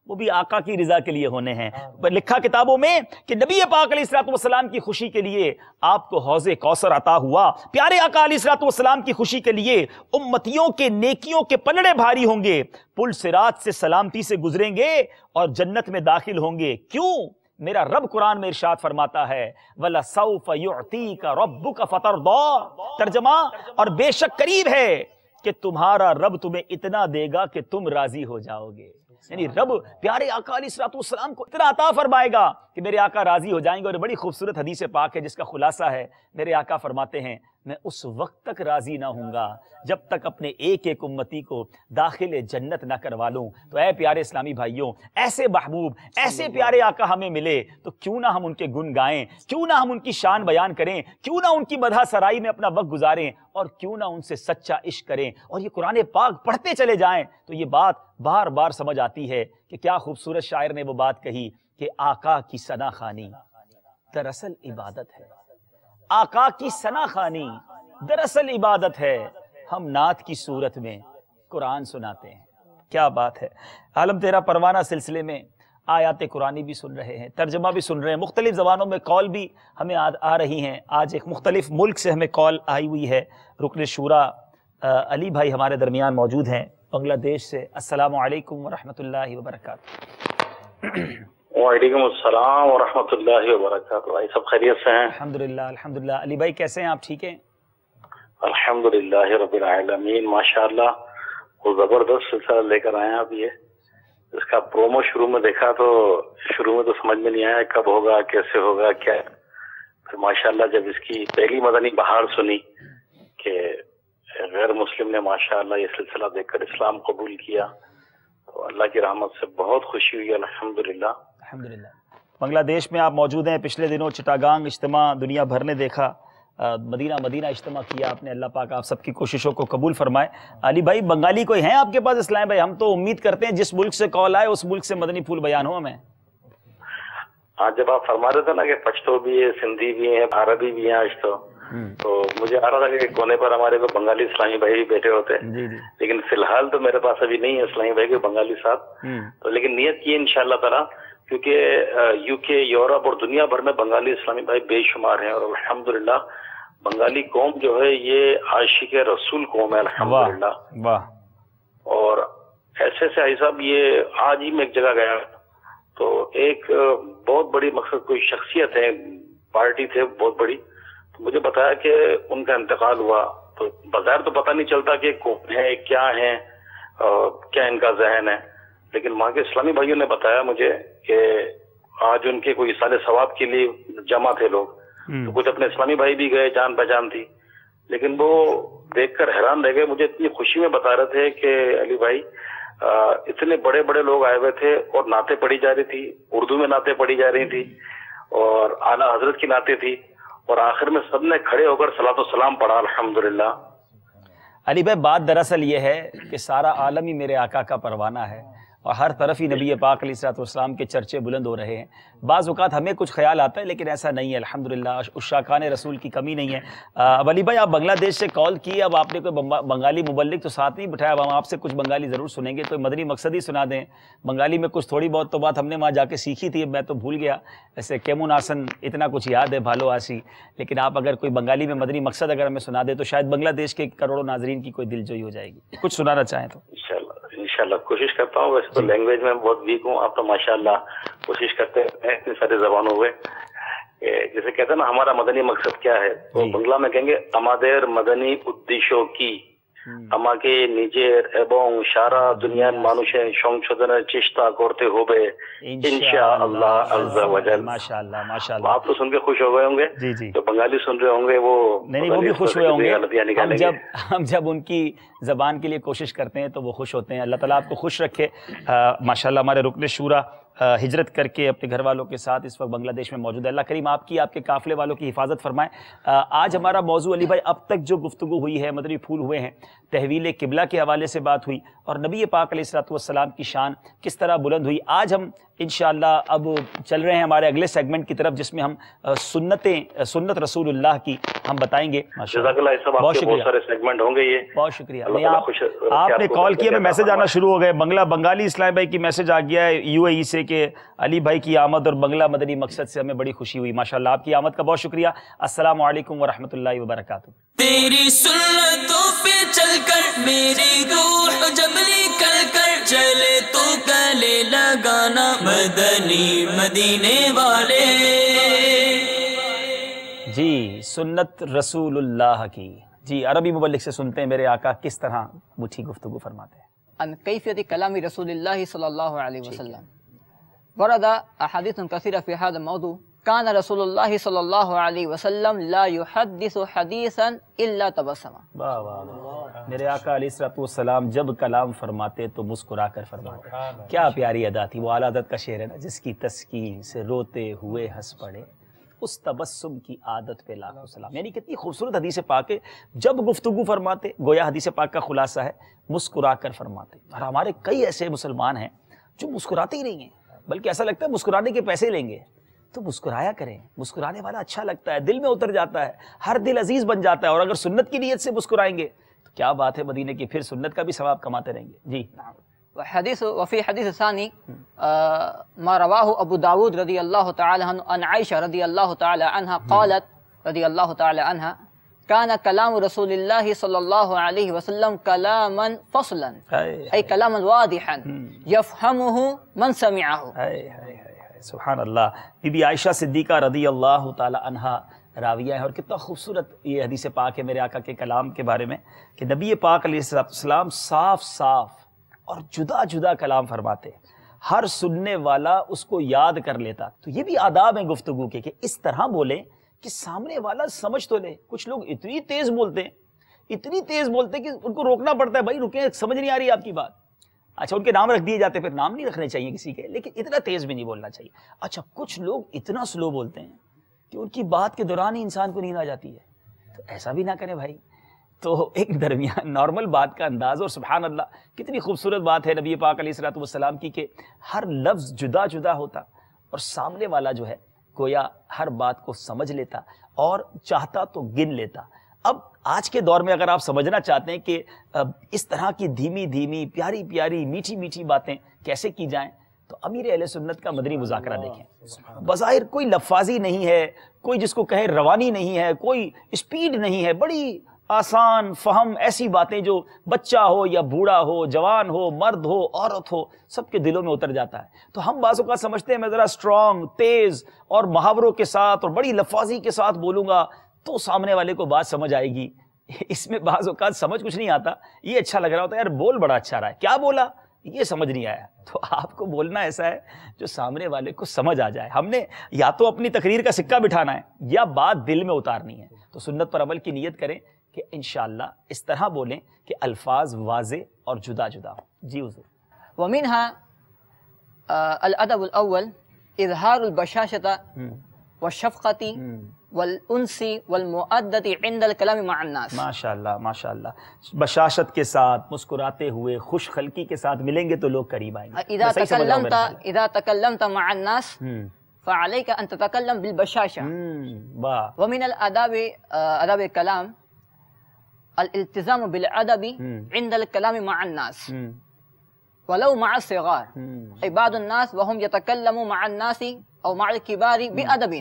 وہ بھی آقا کی رضا کے لیے ہونے ہیں. لکھا کتابوں میں کہ نبی پاک علیہ الصلوۃ والسلام کی خوشی کے لیے آپ کو حوض کوثر عطا ہوا. پیارے آقا علیہ الصلوۃ والسلام کی خوشی کے لیے امتیوں کے نیکیوں کے پلڑے بھاری ہوں گے، پل صراط سے سلامتی سے گزریں گے اور جنت میں داخل ہوں گے. کیوں؟ میرا رب قرآن میں ارشاد فرماتا ہے وَلَسَوْفَ يُعْطِيكَ رَبُّكَ فَتَرْضَىٰ. ترجمہ اور بے شک قریب ہے کہ تمہارا رب تمہیں اتنا دے گا کہ تم راضی ہو جاؤ گے. یعنی رب پیارے آقا علیہ الصلوۃ والسلام کو اتنا عطا فرمائے گا کہ میرے آقا راضی ہو جائیں گے. اور بڑی خوبصورت حدیث پاک ہے جس کا خلاصہ ہے، میرے آقا فرماتے ہیں میں اس وقت تک راضی نہ ہوں گا جب تک اپنے ایک ایک امتی کو داخل جنت نہ کروا لوں. تو اے پیارے اسلامی بھائیوں، ایسے محبوب ایسے پیارے آقا ہمیں ملے تو کیوں نہ ہم ان کے گن گائیں، کیوں نہ ہم ان کی شان بیان کریں، کیوں نہ ان کی مدح سرائی میں اپنا وقت گزاریں اور کیوں نہ ان سے سچا عشق کریں اور یہ قرآن پاک پڑھتے چلے جائیں. تو یہ بات بار بار سمجھ آتی ہے کہ کیا خوبصورت شاعر نے وہ بات کہی کہ آقا کی ثنا خوانی دراصل عبادت ہے. آقا کی ثنا خوانی دراصل عبادت ہے. ہم نعت کی صورت میں قرآن سناتے ہیں. کیا بات ہے. عالم تیرا پروانہ سلسلے میں آیات قرآنی بھی سن رہے ہیں، ترجمہ بھی سن رہے ہیں، مختلف زبانوں میں کال بھی ہمیں آ رہی ہیں. آج ایک مختلف ملک سے ہمیں کال آئی ہوئی ہے. رکن شورا علی بھائی ہمارے درمیان موجود ہیں بنگلہ دیش سے. السلام علیکم ورحمۃ اللہ وبرکاتہ. وعلیکم السلام ورحمۃ اللہ وبرکاتہ. بھائی سب خیریت سے ہیں؟ الحمدللہ الحمدللہ. علی بھائی کیسے ہیں آپ؟ ٹھیک ہیں؟ الحمدللہ رب العالمین. ماشاءاللہ وہ زبردست سلسلہ لے کر آئے ہیں آپ. یہ اس کا پرومو شروع میں دیکھا تو شروع میں تو سمجھ میں نہیں آیا کب ہوگا کیسے ہوگا کیا. پھر ماشاءاللہ جب اس کی پہلی مدنی بہار سنی کہ غیر مسلم نے ماشاءاللہ یہ سلسلہ دیکھ کر اسلام قبول کیا تو اللہ کی رحمت سے بہت خوشی ہوئی. الحمدللہ الحمدللہ. بنگلہ دیش میں آپ موجود ہیں. پچھلے دنوں چٹاگانگ اجتماع دنیا بھر نے دیکھا، مدینہ اجتماع کیا آپ نے. اللہ پاک آپ سب کی کوششوں کو قبول فرمائے. علی بھائی بنگالی کوئی ہیں آپ کے پاس؟ اسلام بھائی ہم تو امید کرتے ہیں جس ملک سے کال آئے اس ملک سے مدنی پھول بیان ہو ہمیں. آج جب آپ فرما رہے تھے نا کہ پشتو بھی ہے، سندھی بھی ہیں، عربی بھی ہیں آج تو مجھے آ رہا تھا کہ کونے پر ہمارے کو بنگالی اسلامی بھائی بھی بیٹھے ہوتے ہیں. لیکن فی الحال تو میرے پاس ابھی نہیں ہے اسلامی بھائی کے بنگالی صاحب. تو لیکن نیت کی انشاءاللہ تعالیٰ کیونکہ یو کے، یورپ اور دنیا بھر میں بنگالی اسلامی بھائی بے شمار ہیں اور الحمدللہ بنگالی قوم جو ہے یہ عاشق رسول قوم ہے الحمدللہ. اور ایسے سے آئی صاحب یہ آج ہی میں ایک جگہ گیا تو ایک بہت بڑی مقصد کوئی شخصیت ہے، پارٹی تھے بہت بڑی، تو مجھے بتایا کہ ان کا انتقال ہوا. تو بظاہر تو پتہ نہیں چلتا کہ کون ہے کیا ہے کیا ان کا ذہن ہے، لیکن وہاں کے اسلامی بھائیوں نے بتایا مجھے کہ آج ان کے کوئی اصال ثواب کے لیے جمع تھے لوگ. تو کچھ اپنے اسلامی بھائی بھی گئے، جان پہچان تھی، لیکن وہ دیکھ کر حیران رہ گئے. مجھے اتنی خوشی میں بتا رہے تھے کہ علی بھائی اتنے بڑے بڑے لوگ آئے ہوئے تھے اور نعتیں پڑھی جا رہی تھی, اردو میں نعتیں پڑھی جا رہی تھی اور اعلیٰ حضرت کی نعتیں تھی, اور آخر میں سب نے کھڑے ہو کر صلاۃ و سلام پڑھا. الحمدللہ. علی بھائی بات دراصل یہ ہے کہ سارا عالم ہی میرے آقا کا پروانہ ہے اور ہر طرف ہی نبی پاک علیہ الصلوۃ والسلام کے چرچے بلند ہو رہے ہیں. بعض اوقات ہمیں کچھ خیال آتا ہے لیکن ایسا نہیں ہے. الحمدللہ عشاقان رسول کی کمی نہیں ہے. اب علی بھائی آپ بنگلہ دیش سے کال کی, اب آپ نے کوئی بنگالی مبلغ تو ساتھ نہیں بٹھایا, اب ہم آپ سے کچھ بنگالی ضرور سنیں گے. کوئی مدنی مقصد ہی سنا دیں بنگالی میں. کچھ تھوڑی بہت تو بات ہم نے وہاں جا کے سیکھی تھی, میں تو بھول گیا. ایسے کیمون آسن اتنا کچھ یاد ہے, بھالو آسی, لیکن آپ اگر کوئی بنگالی میں مدنی مقصد اگر ہمیں سنا دے تو شاید بنگلہ دیش کے کروڑوں ناظرین کی کوئی دل جوئی ہو جائے گی. کچھ سنانا چاہیں تو انشاءاللہ کوشش کرتا ہوں. ویسے تو لینگویج میں بہت ویک ہوں, آپ تو ماشاءاللہ کوشش کرتے ہیں اتنی ساری زبانوں ہوئے. جیسے کہتے ہیں نا ہمارا مدنی مقصد کیا ہے, تو بنگلہ میں کہیں گے আমাদের مدنی উদ্দেশ্য কি, আমাকে নিজের এবং সারা দুনিয়ার মানুষের সংশোধনের চেষ্টা করতে হবে ইনশাআল্লাহ আযজা ওয়া জাল. ماشاءاللہ ماشاءاللہ. آپ تو سن کے خوش ہو گئے ہوں گے, جو بنگالی سن رہے ہوں گے وہ نہیں وہ بھی خوش ہوئے ہوں گے. ہم جب ان کی زبان کے لیے کوشش کرتے ہیں تو وہ خوش ہوتے ہیں. اللہ تعالیٰ آپ کو خوش رکھے. ماشاءاللہ ہمارے رکن شورا ہجرت کر کے اپنے گھر والوں کے ساتھ اس وقت بنگلہ دیش میں موجود ہے. اللہ کریم آپ کی, آپ کے قافلے والوں کی حفاظت فرمائے. آج ہمارا موضوع علی بھائی اب تک جو گفتگو ہوئی ہے, مدنی پھول ہوئے ہیں, تحویل قبلہ کے حوالے سے بات ہوئی اور نبی پاک علیہ الصلوۃ والسلام کی شان کس طرح بلند ہوئی. آج ہم انشاءاللہ اب چل رہے ہیں ہمارے اگلے سیگمنٹ کی طرف جس میں ہم سنت رسول اللہ کی ہم بتائیں گے. بہت شکریہ, بہت سارے سیگمنٹ ہوں گے یہ. بہت شکریہ. آپ نے کال کیا, میں میسج آنا شروع ہو گئے. بنگالی اسلام بھائی کی میسج آ گیا ہے یو اے ای سے کہ علی بھائی کی آمد اور بنگلہ مدنی مقصد سے ہمیں بڑی خوشی ہوئی. ماشاءاللہ آپ کی آمد کا بہت شکریہ. السلام علیکم ورحمۃ اللہ وبرکاتہ. تیری سنتوں پہ چل کر میری روح جب نکل کر چلے تو گلے لگانا مدنی مدینے والے. جی سنت رسول اللہ کی. جی عربی مبلغ سے سنتے ہیں میرے آقا کس طرح میٹھی گفتگو فرماتے ہیں. عن کیفیت کلام رسول اللہ صلی اللہ علیہ وسلم. ورد احادیث کثیرہ فی هذا الموضوع. کان رسول اللہ صلی اللہ علیہ وسلم لا يحدث حدیثا الا تبسم. واہ واہ واہ. میرے آقا علیہ الصلوۃ والسلام جب کلام فرماتے تو مسکرا کر فرماتے. کیا پیاری ادا تھی. وہ اعلیٰ حضرت کا شعر ہے نا, جس کی تسکین سے روتے ہوئے ہنس پڑے اس تبسم کی عادت پہ لاکھوں سلام. یعنی کتنی خوبصورت حدیث پاک ہے. جب گفتگو فرماتے, گویا حدیث پاک کا خلاصہ ہے, مسکرا کر فرماتے. اور ہمارے کئی ایسے مسلمان ہیں جو مسکراتے ہی نہیں ہیں, بلکہ ایسا لگتا ہے مسکرانے کے پیسے لیں گے. تو مسکرایا کریں, مسکرانے والا اچھا لگتا ہے, دل میں اتر جاتا ہے, ہر دل عزیز بن جاتا ہے. اور اگر سنت کی نیت سے مسکرائیں گے تو کیا بات ہے مدینے کی, پھر سنت کا بھی ثواب کماتے رہیں گے. جی وفي حديث ثاني ما رواه أبو داود رضي الله تعالى عنه عن عائشة رضي الله تعالى عنها قالت رضي الله تعالى عنها كان كلام رسول الله صلى الله عليه وسلم كلاما فصلا أي كلاما واضحا يفهمه من سمعه. سبحان اللہ. بی بی عائشہ صدیقہ رضی اللہ تعالی عنہا راویہ ہے. اور کتنا خوبصورت یہ حدیث پاک ہے میرے آقا کے کلام کے بارے میں کہ نبی پاک علیہ السلام صاف صاف اور جدا جدا کلام فرماتے, ہر سننے والا اس کو یاد کر لیتا. تو یہ بھی آداب ہیں گفتگو کے کہ اس طرح بولیں کہ سامنے والا سمجھ تو لے. کچھ لوگ اتنی تیز بولتے ہیں کہ ان کو روکنا پڑتا ہے, بھائی رکیں, سمجھ نہیں آ رہی آپ کی بات. اچھا ان کے نام رکھ دیے جاتے ہیں, پھر نام نہیں رکھنے چاہیے کسی کے, لیکن اتنا تیز بھی نہیں بولنا چاہیے. اچھا کچھ لوگ اتنا سلو بولتے ہیں کہ ان کی بات کے دوران ہی انسان کو نیند آ جاتی ہے. تو ایسا بھی نہ کریں بھائی. تو ایک درمیان نارمل بات کا انداز. اور سبحان اللہ کتنی خوبصورت بات ہے نبی پاک علیہ الصلوۃ والسلام کی کہ ہر لفظ جدا جدا ہوتا اور سامنے والا جو ہے گویا ہر بات کو سمجھ لیتا اور چاہتا تو گن لیتا. اب آج کے دور میں اگر آپ سمجھنا چاہتے ہیں کہ اس طرح کی دھیمی دھیمی پیاری پیاری میٹھی میٹھی باتیں کیسے کی جائیں تو امیر اہل سنت کا مدنی مذاکرہ دیکھیں. بظاہر کوئی لفاظی نہیں ہے, کوئی جس کو کہیں روانی نہیں ہے, کوئی اسپیڈ نہیں ہے, بڑی آسان فہم ایسی باتیں جو بچہ ہو یا بوڑھا ہو, جوان ہو, مرد ہو, عورت ہو, سب کے دلوں میں اتر جاتا ہے. تو ہم بعض اوقات سمجھتے ہیں میں ذرا اسٹرانگ, تیز اور محاوروں کے ساتھ اور بڑی لفاظی کے ساتھ بولوں گا تو سامنے والے کو بات سمجھ آئے گی. اس میں بعض اوقات سمجھ کچھ نہیں آتا, یہ اچھا لگ رہا ہوتا ہے یار بول بڑا اچھا رہا ہے, کیا بولا یہ سمجھ نہیں آیا. تو آپ کو بولنا ایسا ہے جو سامنے والے کو سمجھ آ جائے. ہم نے یا تو اپنی تقریر کا سکہ بٹھانا ہے یا بات دل میں اتارنی ہے. تو سنت پر عمل کی نیت کریں کہ انشاءاللہ اس طرح بولیں کہ الفاظ واضح اور جدا جدا ہوں. جی حضور. ومنها الادب الاول اظہار البشاشة والشفقة والانس والمؤدت عند الکلام مع الناس. ماشاءاللہ ماشاءاللہ. بشاشت کے ساتھ، مسکراتے ہوئے، خوش خلقی کے ساتھ ملیں گے تو لوگ قریب آئیں گے. اذا تکلمت مع الناس فعليك ان تتكلم بالبشاشة. ومن الاداب آداب الكلام الالتزام بالادب عند الكلام مع الناس ولو مع الصغار. بعض الناس وهم يتكلموا مع الناس او مع الكبار بادب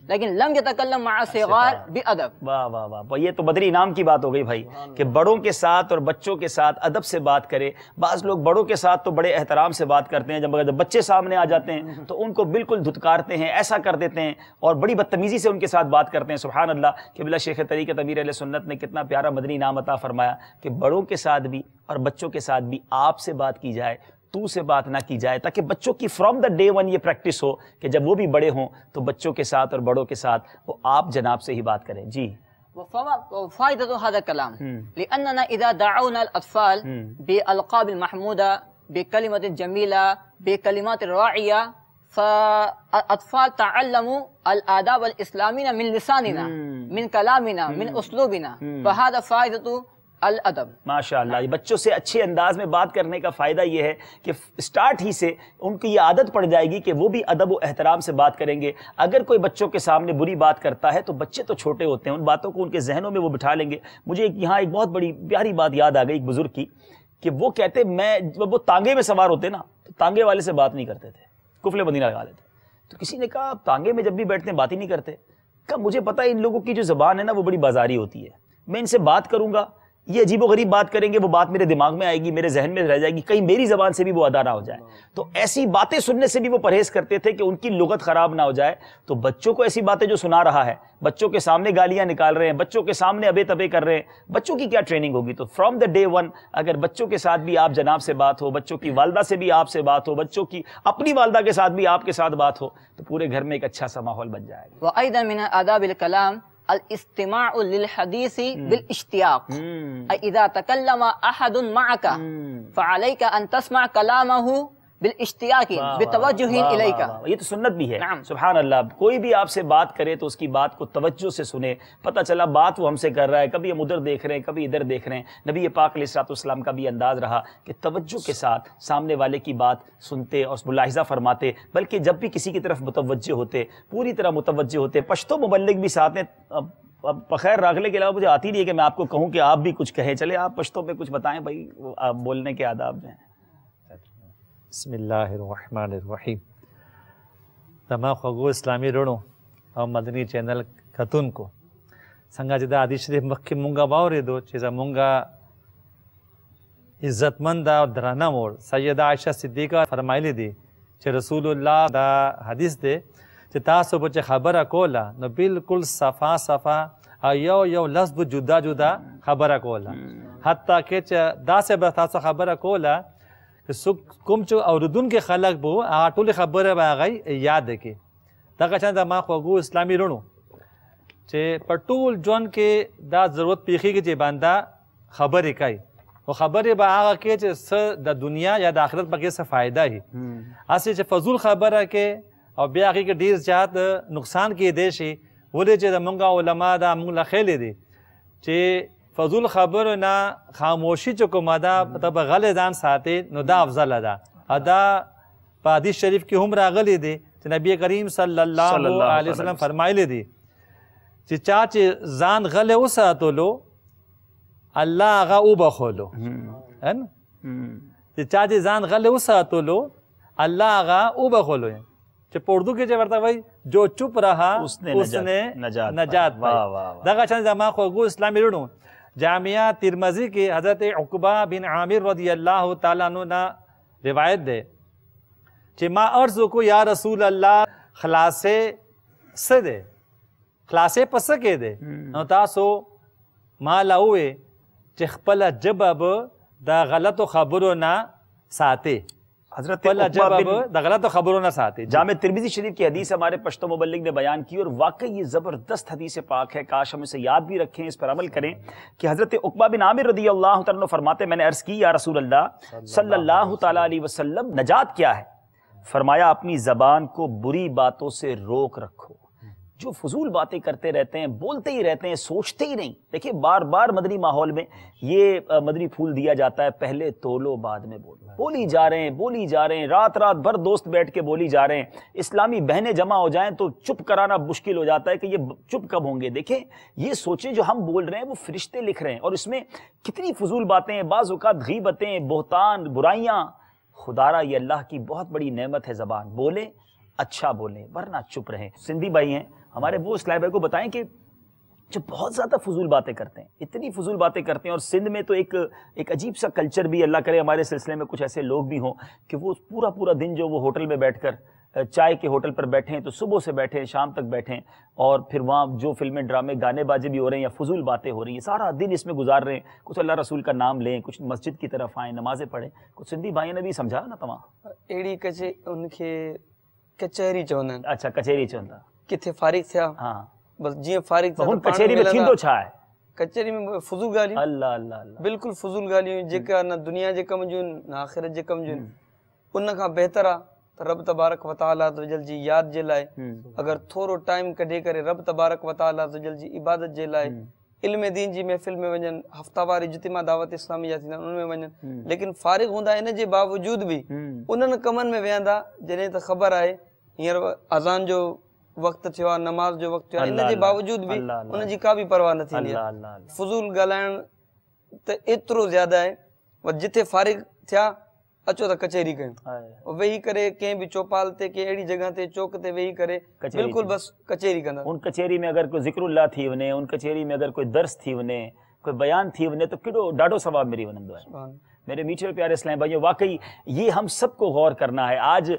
لیکن لم يتكلم مع الصغار بادب. واہ واہ واہ. یہ تو بدری انعام کی بات ہو گئی بھائی کہ بڑوں کے ساتھ اور بچوں کے ساتھ ادب سے بات کرے. بعض لوگ بڑوں کے ساتھ تو بڑے احترام سے بات کرتے ہیں، جب بچے سامنے آ جاتے ہیں تو ان کو بالکل دھتکارتے ہیں، ایسا کر دیتے ہیں اور بڑی بدتمیزی سے ان کے ساتھ بات کرتے ہیں. سبحان اللہ. کہ بلا شیخ طریقت امیر اہل سنت نے کتنا پیارا مدنی انعام عطا فرمایا کہ بڑوں کے ساتھ بھی اور بچوں کے ساتھ بھی آپ سے بات کی جائے، تو سے بات نہ کی جائے، تاکہ بچوں کی فرام دا ڈے ون یہ پریکٹس ہو کہ جب وہ بھی بڑے ہوں تو بچوں کے ساتھ اور بڑوں کے ساتھ وہ آپ جناب سے ہی بات کریں. جی. وفائدة هذا الكلام لأننا إذا دعونا الأطفال بألقاب المحمودة بكلمة جميلة بكلمات راعية فالأطفال تعلموا الآداب الإسلامية من لساننا من كلامنا من أسلوبنا فهذا فائدة الادب. ماشاءاللہ. یہ بچوں سے اچھے انداز میں بات کرنے کا فائدہ یہ ہے کہ سٹارٹ ہی سے ان کی یہ عادت پڑ جائے گی کہ وہ بھی ادب و احترام سے بات کریں گے. اگر کوئی بچوں کے سامنے بری بات کرتا ہے تو بچے تو چھوٹے ہوتے ہیں، ان باتوں کو ان کے ذہنوں میں وہ بٹھا لیں گے. مجھے یہاں ایک بہت بڑی پیاری بات یاد آ گئی ایک بزرگ کی کہ وہ کہتے میں جب وہ تانگے میں سوار ہوتے نا تو تانگے والے سے بات نہیں کرتے تھے، قفل مدینہ لگا لیتے. تو کسی نے کہا آپ تانگے میں جب بھی بیٹھتے ہیں بات ہی نہیں کرتے. کہا مجھے پتا ہے ان لوگوں کی جو زبان ہے نا وہ بڑی بازاری ہوتی ہے، میں ان سے بات کروں گا یہ عجیب و غریب بات کریں گے، وہ بات میرے دماغ میں آئے گی، میرے ذہن میں رہ جائے گی، کہیں میری زبان سے بھی وہ ادا نہ ہو جائے. تو ایسی باتیں سننے سے بھی وہ پرہیز کرتے تھے کہ ان کی لغت خراب نہ ہو جائے. تو بچوں کو ایسی باتیں جو سنا رہا ہے، بچوں کے سامنے گالیاں نکال رہے ہیں، بچوں کے سامنے ابے تبے کر رہے ہیں، بچوں کی کیا ٹریننگ ہوگی؟ تو فرام دا ڈے ون اگر بچوں کے ساتھ بھی آپ جناب سے بات ہو، بچوں کی والدہ سے بھی آپ سے بات ہو، بچوں کی اپنی والدہ کے ساتھ بھی آپ کے ساتھ بات ہو تو پورے گھر میں ایک اچھا سا ماحول بن جائے گا. وأيضا من آداب الكلام الاستماع للحديث بالاشتياق. اذا تكلم احد معك فعليك ان تسمع كلامه بالاشتياق بتوجه اليك. یہ تو سنت بھی ہے. سبحان اللہ. کوئی بھی آپ سے بات کرے تو اس کی بات کو توجہ سے سنے. پتہ چلا بات وہ ہم سے کر رہا ہے، کبھی ہم ادھر دیکھ رہے ہیں کبھی ادھر دیکھ رہے ہیں. نبی پاک علیہ الصلوۃ والسلام کا بھی انداز رہا کہ توجہ کے ساتھ سامنے والے کی بات سنتے اور ملاحظہ فرماتے، بلکہ جب بھی کسی کی طرف متوجہ ہوتے پوری طرح متوجہ ہوتے. پشتو مبلغ بھی ساتھ ہیں. بخیر راغلے کے علاوہ مجھے آتی نہیں ہے کہ میں آپ کو کہوں کہ آپ بھی کچھ کہیں. چلے آپ پشتو پہ کچھ بتائیں بھائی، آپ بولنے کے آداب جو ہیں. بسم اللہ الرحمن الرحیم. تمام خوگو اسلامی رونو اور مدنی چینل کتون کو سنگا جدا حدیث شریف مخی مونگا باوری دو چیزا مونگا عزت مند اور درانا موڑ سیدہ عائشہ صدیقہ فرمائلی دی چھ رسول اللہ دا حدیث دے چھ تاسو بچے خبر کولا نو بالکل صفا صفا یو یو لفظ جدا جدا خبر کولا حتیٰ کہ دا سے بتاسو خبر کولا کہ کم چو اوردون کے خلق بو آٹول خبر باغی یاد ہے کہ تاکہ چاند ما خوگو اسلامی رونو چھے پٹول جون کے دا ضرورت پیخی کے چھے باندہ خبر اکائی وہ خبر با آغا کے چھے سر دا دنیا یا دا آخرت پاکے سے فائدہ ہی اسی چھے فضول خبر ہے کہ اور بیاقی کے دیر جات نقصان کی دیشی وہ دے چھے دا منگا علماء دا منگلا خیلے دی چھے فضول خبر نا خاموشی چکو مدا تب غل دان ساتے نو دا افضل دا ادا پا حدیث شریف کی ہم راغلی دی چھے نبی کریم صلی اللہ علیہ وسلم فرمائے دی چھے چاچے زان غل او ساتو لو اللہ آغا او بخولو چھے چاچے زان غل او ساتو لو اللہ آغا او بخولو چھے پردو کے چھے ورطا بھائی جو چپ رہا اس نے نجات پائی دا چند زمان خوگو اسلامی رونو جامعہ ترمذی کی حضرت عقبہ بن عامر رضی اللہ تعالیٰ عنہ روایت دے کہ ما عرض کو یا رسول اللہ خلاصے سے دے خلاصے پسکے دے نو تاسو ما لہوے چھ خپل جبب دا غلط و خبرو نا ساتے حضرت پلا جب عقبہ اب بن دغلا تو خبروں نہ ساتھی جامع ترمذی شریف کی حدیث ہمارے پشتو مبلغ نے بیان کی، اور واقعی یہ زبردست حدیث پاک ہے، کاش ہم اسے یاد بھی رکھیں، اس پر عمل کریں، کہ حضرت عقبہ بن عامر رضی اللہ تعالیٰ عنہ فرماتے میں نے عرض کی یا رسول اللہ صلی اللہ تعالیٰ علیہ وسلم نجات کیا ہے؟ فرمایا اپنی زبان کو بری باتوں سے روک رکھو، جو فضول باتیں کرتے رہتے ہیں، بولتے ہی رہتے ہیں، سوچتے ہی نہیں۔ دیکھیں بار بار مدنی ماحول میں یہ مدنی پھول دیا جاتا ہے، پہلے تولو بعد میں بولو، بولی جا رہے ہیں، رات رات بھر دوست بیٹھ کے بولی جا رہے ہیں، اسلامی بہنیں جمع ہو جائیں تو چپ کرانا مشکل ہو جاتا ہے کہ یہ چپ کب ہوں گے۔ دیکھیں یہ سوچیں جو ہم بول رہے ہیں وہ فرشتے لکھ رہے ہیں، اور اس میں کتنی فضول باتیں ہیں، بعض اوقات غیبتیں، بہتان، برائیاں۔ خدارا یہ اللہ کی بہت بڑی نعمت ہے، زبان بولیں اچھا بولیں ورنہ چپ رہیں۔ سندھی بھائی ہیں ہمارے، وہ اسلائی بھائی کو بتائیں کہ جو بہت زیادہ فضول باتیں کرتے ہیں، اتنی فضول باتیں کرتے ہیں، اور سندھ میں تو ایک عجیب سا کلچر بھی، اللہ کرے ہمارے سلسلے میں کچھ ایسے لوگ بھی ہوں کہ وہ پورا دن جو وہ ہوٹل میں بیٹھ کر چائے کے ہوٹل پر بیٹھیں تو صبح سے بیٹھیں شام تک بیٹھیں، اور پھر وہاں جو فلمیں ڈرامے گانے بازی بھی ہو رہے ہیں یا فضول باتیں ہو رہی ہیں، سارا دن اس میں گزار رہے ہیں۔ کچھ اللہ رسول کا نام لیں، کچھ مسجد کی طرف آئیں، نمازیں پڑھیں۔ کچھ سندھی بھائیوں نے بھی سمجھا نا تمام ایڑی کچے ان کے کچہری چوندا۔ اچھا کچہری چوندا، کتھے فارغ تھیا ہاں بس جی فارغ تھیا ہن کچہری میں تھیندو چھا ہے؟ کچہری میں فضول گالیوں، اللہ اللہ اللہ بالکل فضول گالیوں جیکا نہ دنیا جے کم جون نہ آخرت جے کم جون، ان کھا بہتر آ تو رب تبارک و تعالیٰ جل جی یاد جے لائے اگر تھوڑو ٹائم کڈے کرے رب تبارک و تعالیٰ جل جی عبادت جے لائے علم دین جی محفل میں ونجن، ہفتہ واری اجتماع دعوت اسلامی جا تھیندا ان میں ونجن، لیکن فارغ ہوندا ان جے باوجود بھی انن کمن میں ویندا جنہیں تو خبر آئے ہیر اذان جو وقت تھیا، نماز جو وقت تھیا، ان جے باوجود بھی ان جی کا بھی پرواہ نہ تھیندی ہے۔ فضول گالائن تے ایترو زیادہ ہے، و جتھے فارغ تھیا اچو تو کچہری کہیں، وہی کرے کہیں بھی چوپال تے کہ ایڑی جگہ تے چوک تے وہی کرے، بالکل بس کچہری کندا۔ ان کچہری میں اگر کوئی ذکر اللہ تھی ونے، ان کچہری میں اگر کوئی درس تھی ونے، کوئی بیان تھی ونے تو کڈو ڈاڈو ثواب میری ونندو ہے۔ میرے میٹھے پیارے اسلام بھائیو، واقعی یہ ہم سب کو غور کرنا ہے۔ آج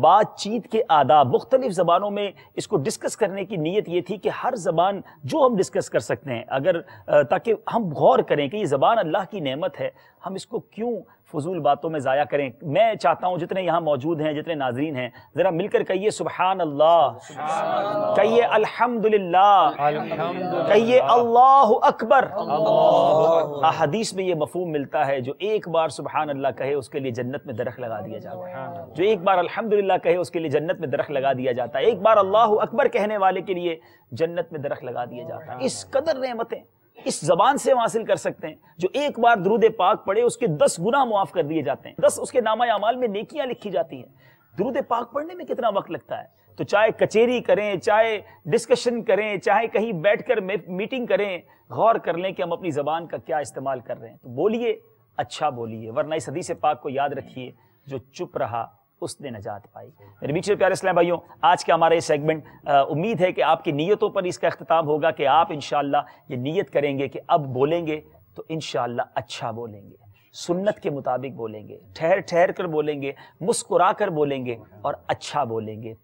بات چیت کے آداب مختلف زبانوں میں اس کو ڈسکس کرنے کی نیت یہ تھی کہ ہر زبان جو ہم ڈسکس کر سکتے ہیں، اگر تاکہ ہم غور کریں کہ یہ زبان اللہ کی نعمت ہے، ہم اس کو کیوں فضول باتوں میں ضائع کریں۔ میں چاہتا ہوں جتنے یہاں موجود ہیں، جتنے ناظرین ہیں، ذرا مل کر کہیے سبحان اللہ، کہیے الحمدللہ، کہیے اللہ اکبر۔ احادیث میں یہ مفہوم ملتا ہے جو ایک بار سبحان اللہ کہے اس کے لیے جنت میں درخت لگا دیا جاتا ہے، جو ایک بار الحمدللہ کہے اس کے لیے جنت میں درخت لگا دیا جاتا ہے، ایک بار اللہ اکبر کہنے والے کے لیے جنت میں درخت لگا دیا جاتا ہے۔ اس قدر نعمتیں اس زبان سے ہم حاصل کر سکتے ہیں۔ جو ایک بار درود پاک پڑھے اس کے 10 گناہ معاف کر دیے جاتے ہیں، 10 اس کے نامہ اعمال میں نیکیاں لکھی جاتی ہیں۔ درود پاک پڑھنے میں کتنا وقت لگتا ہے؟ تو چاہے کچہری کریں، چاہے ڈسکشن کریں، چاہے کہیں بیٹھ کر میٹنگ کریں، غور کر لیں کہ ہم اپنی زبان کا کیا استعمال کر رہے ہیں۔ تو بولیے اچھا بولیے، ورنہ اس حدیث پاک کو یاد رکھیے، جو چپ رہا اس نے نجات پائی۔ میرے میٹھے پیارے اسلام بھائیوں، آج کا ہمارا یہ سیگمنٹ امید ہے کہ آپ کی نیتوں پر اس کا اختتام ہوگا کہ آپ انشاءاللہ یہ نیت کریں گے کہ اب بولیں گے تو انشاءاللہ اچھا بولیں گے، سنت کے مطابق بولیں گے، ٹھہر ٹھہر کر بولیں گے، مسکرا کر بولیں گے اور اچھا بولیں گے۔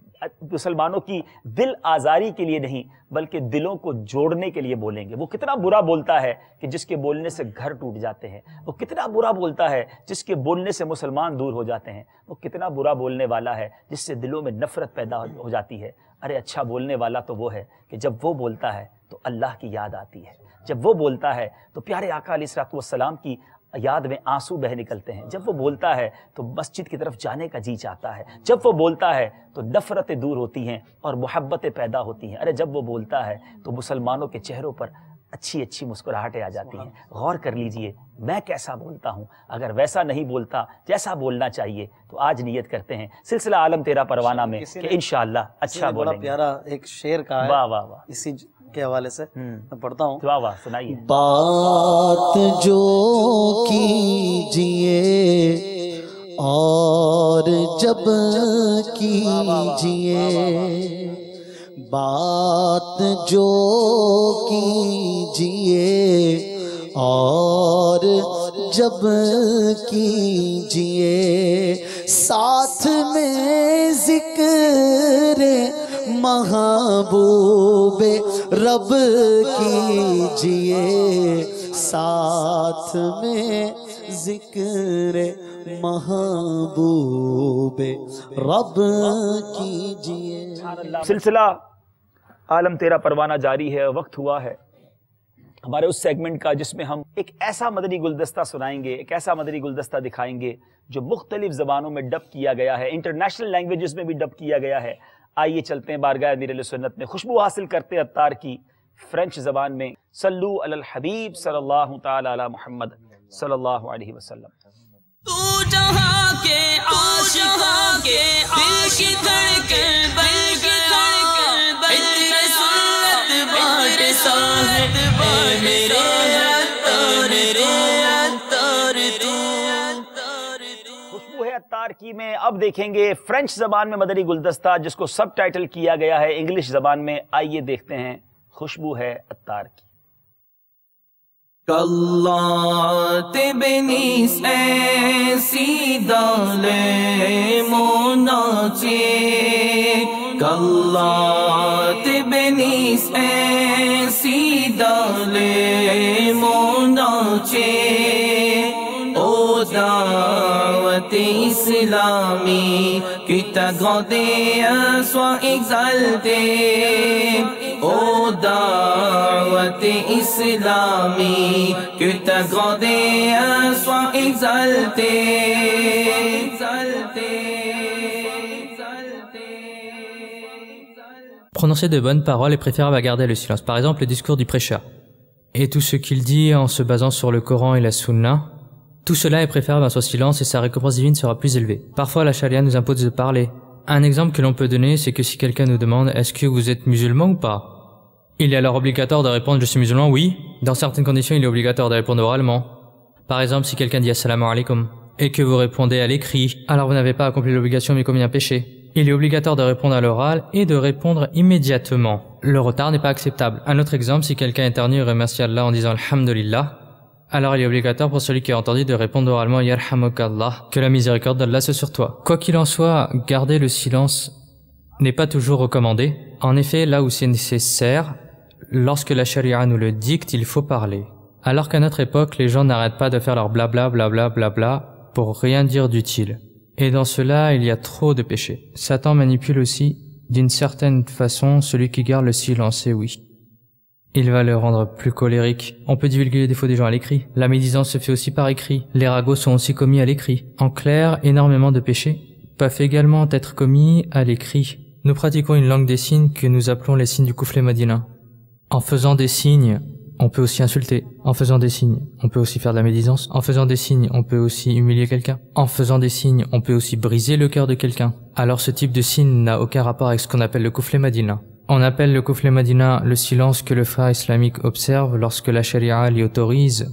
مسلمانوں کی دل آزاری کے لیے نہیں بلکہ دلوں کو جوڑنے کے لیے بولیں گے۔ وہ کتنا برا بولتا ہے کہ جس کے بولنے سے گھر ٹوٹ جاتے ہیں، وہ کتنا برا بولتا ہے جس کے بولنے سے مسلمان دور ہو جاتے ہیں، وہ کتنا برا بولنے والا ہے جس سے دلوں میں نفرت پیدا ہو جاتی ہے۔ ارے اچھا بولنے والا تو وہ ہے کہ جب وہ بولتا ہے تو اللہ کی یاد آتی ہے، جب وہ بولتا ہے تو پیارے آقا علیہ الصلوۃ والسلام کی یاد میں آنسو بہ نکلتے ہیں، جب وہ بولتا ہے تو مسجد کی طرف جانے کا جی چاہتا ہے، جب وہ بولتا ہے تو نفرتیں دور ہوتی ہیں اور محبتیں پیدا ہوتی ہیں۔ ارے جب وہ بولتا ہے تو مسلمانوں کے چہروں پر اچھی اچھی مسکراہٹیں آ جاتی ہیں۔ غور کر لیجئے میں کیسا بولتا ہوں، اگر ویسا نہیں بولتا جیسا بولنا چاہیے تو آج نیت کرتے ہیں سلسلہ عالم تیرا پروانہ میں کہ انشاءاللہ اچھا بولیں گے۔ بڑا پیارا ایک شعر کا ہے، واہ واہ واہ، اسی کے حوالے سے میں پڑھتا ہوں۔ واہ واہ سنائیے۔ بات جو کیجئے اور جب کیجئے، بات جو کیجئے اور جب کیجئے، ساتھ میں ذکر محبوب رب کیجئے، ساتھ میں ذکر محبوب رب کیجئے. سلسلہ عالم تیرا پروانہ جاری ہے. وقت ہوا ہے ہمارے اس سیگمنٹ کا جس میں ہم ایک ایسا مدنی گلدستہ سنائیں گے، ایک ایسا مدنی گلدستہ دکھائیں گے جو مختلف زبانوں میں ڈب کیا گیا ہے، انٹرنیشنل لینگویجز میں بھی ڈب کیا گیا ہے. آئیے چلتے ہیں بارگاہ امیر اہل سنت میں، خوشبو حاصل کرتے ہیں عطار کی فرینچ زبان میں. صلو علی الحبیب صلی اللہ تعالی علی محمد صلی اللہ علیہ وسلم. تو جہاں کے عاشقاں کے دل کی دھڑکن بن کے اتنے سنت بانٹ صاحب میرے عطار تو. خوشبو ہے عطار کی میں اب دیکھیں گے فرینچ زبان میں مدنی گلدستہ جس کو سب ٹائٹل کیا گیا ہے انگلش زبان میں. آئیے دیکھتے ہیں خوشبو ہے عطار کی. کلات بنیس ایسی دالے مناچے کلات بنیس ایسی دالے مناچے او دعوت اسلامی کی تگودے سوا exalte او دعوت اسلامی کی تگودے سوا exalte. Prononcer de bonnes paroles est préférable à garder le silence. Par exemple, le discours du prêcheur. Et tout ce qu'il dit en se basant sur le Coran et la Sunna, tout cela est préférable à son silence et sa récompense divine sera plus élevée. Parfois, la charia nous impose de parler. Un exemple que l'on peut donner, c'est que si quelqu'un nous demande « Est-ce que vous êtes musulman ou pas ?» Il est alors obligatoire de répondre « Je suis musulman, oui ». Dans certaines conditions, il est obligatoire de répondre oralement. Par exemple, si quelqu'un dit « Assalamu alaikum » et que vous répondez à l'écrit, alors vous n'avez pas accompli l'obligation mais commis un péché. Il est obligatoire de répondre à l'oral et de répondre immédiatement. Le retard n'est pas acceptable. Un autre exemple, si quelqu'un éternue et remercie Allah en disant Alhamdulillah, alors il est obligatoire pour celui qui a entendu de répondre oralement Yarhamukallah, que la miséricorde d'Allah soit sur toi. Quoi qu'il en soit, garder le silence n'est pas toujours recommandé. En effet, là où c'est nécessaire, lorsque la charia nous le dicte, il faut parler. Alors qu'à notre époque, les gens n'arrêtent pas de faire leur blabla, blabla, blabla, pour rien dire d'utile. Et dans cela, il y a trop de péchés. Satan manipule aussi, d'une certaine façon, celui qui garde le silence, et oui. Il va le rendre plus colérique. On peut divulguer les défauts des gens à l'écrit. La médisance se fait aussi par écrit. Les ragots sont aussi commis à l'écrit. En clair, énormément de péchés peuvent également être commis à l'écrit. Nous pratiquons une langue des signes que nous appelons les signes du couflet madina. En faisant des signes, on peut aussi insulter. En faisant des signes, on peut aussi faire de la médisance. En faisant des signes, on peut aussi humilier quelqu'un. En faisant des signes, on peut aussi briser le cœur de quelqu'un. Alors ce type de signe n'a aucun rapport avec ce qu'on appelle le couflet madina. On appelle le couflet madina le silence que le frère islamique observe lorsque la charia l'y autorise.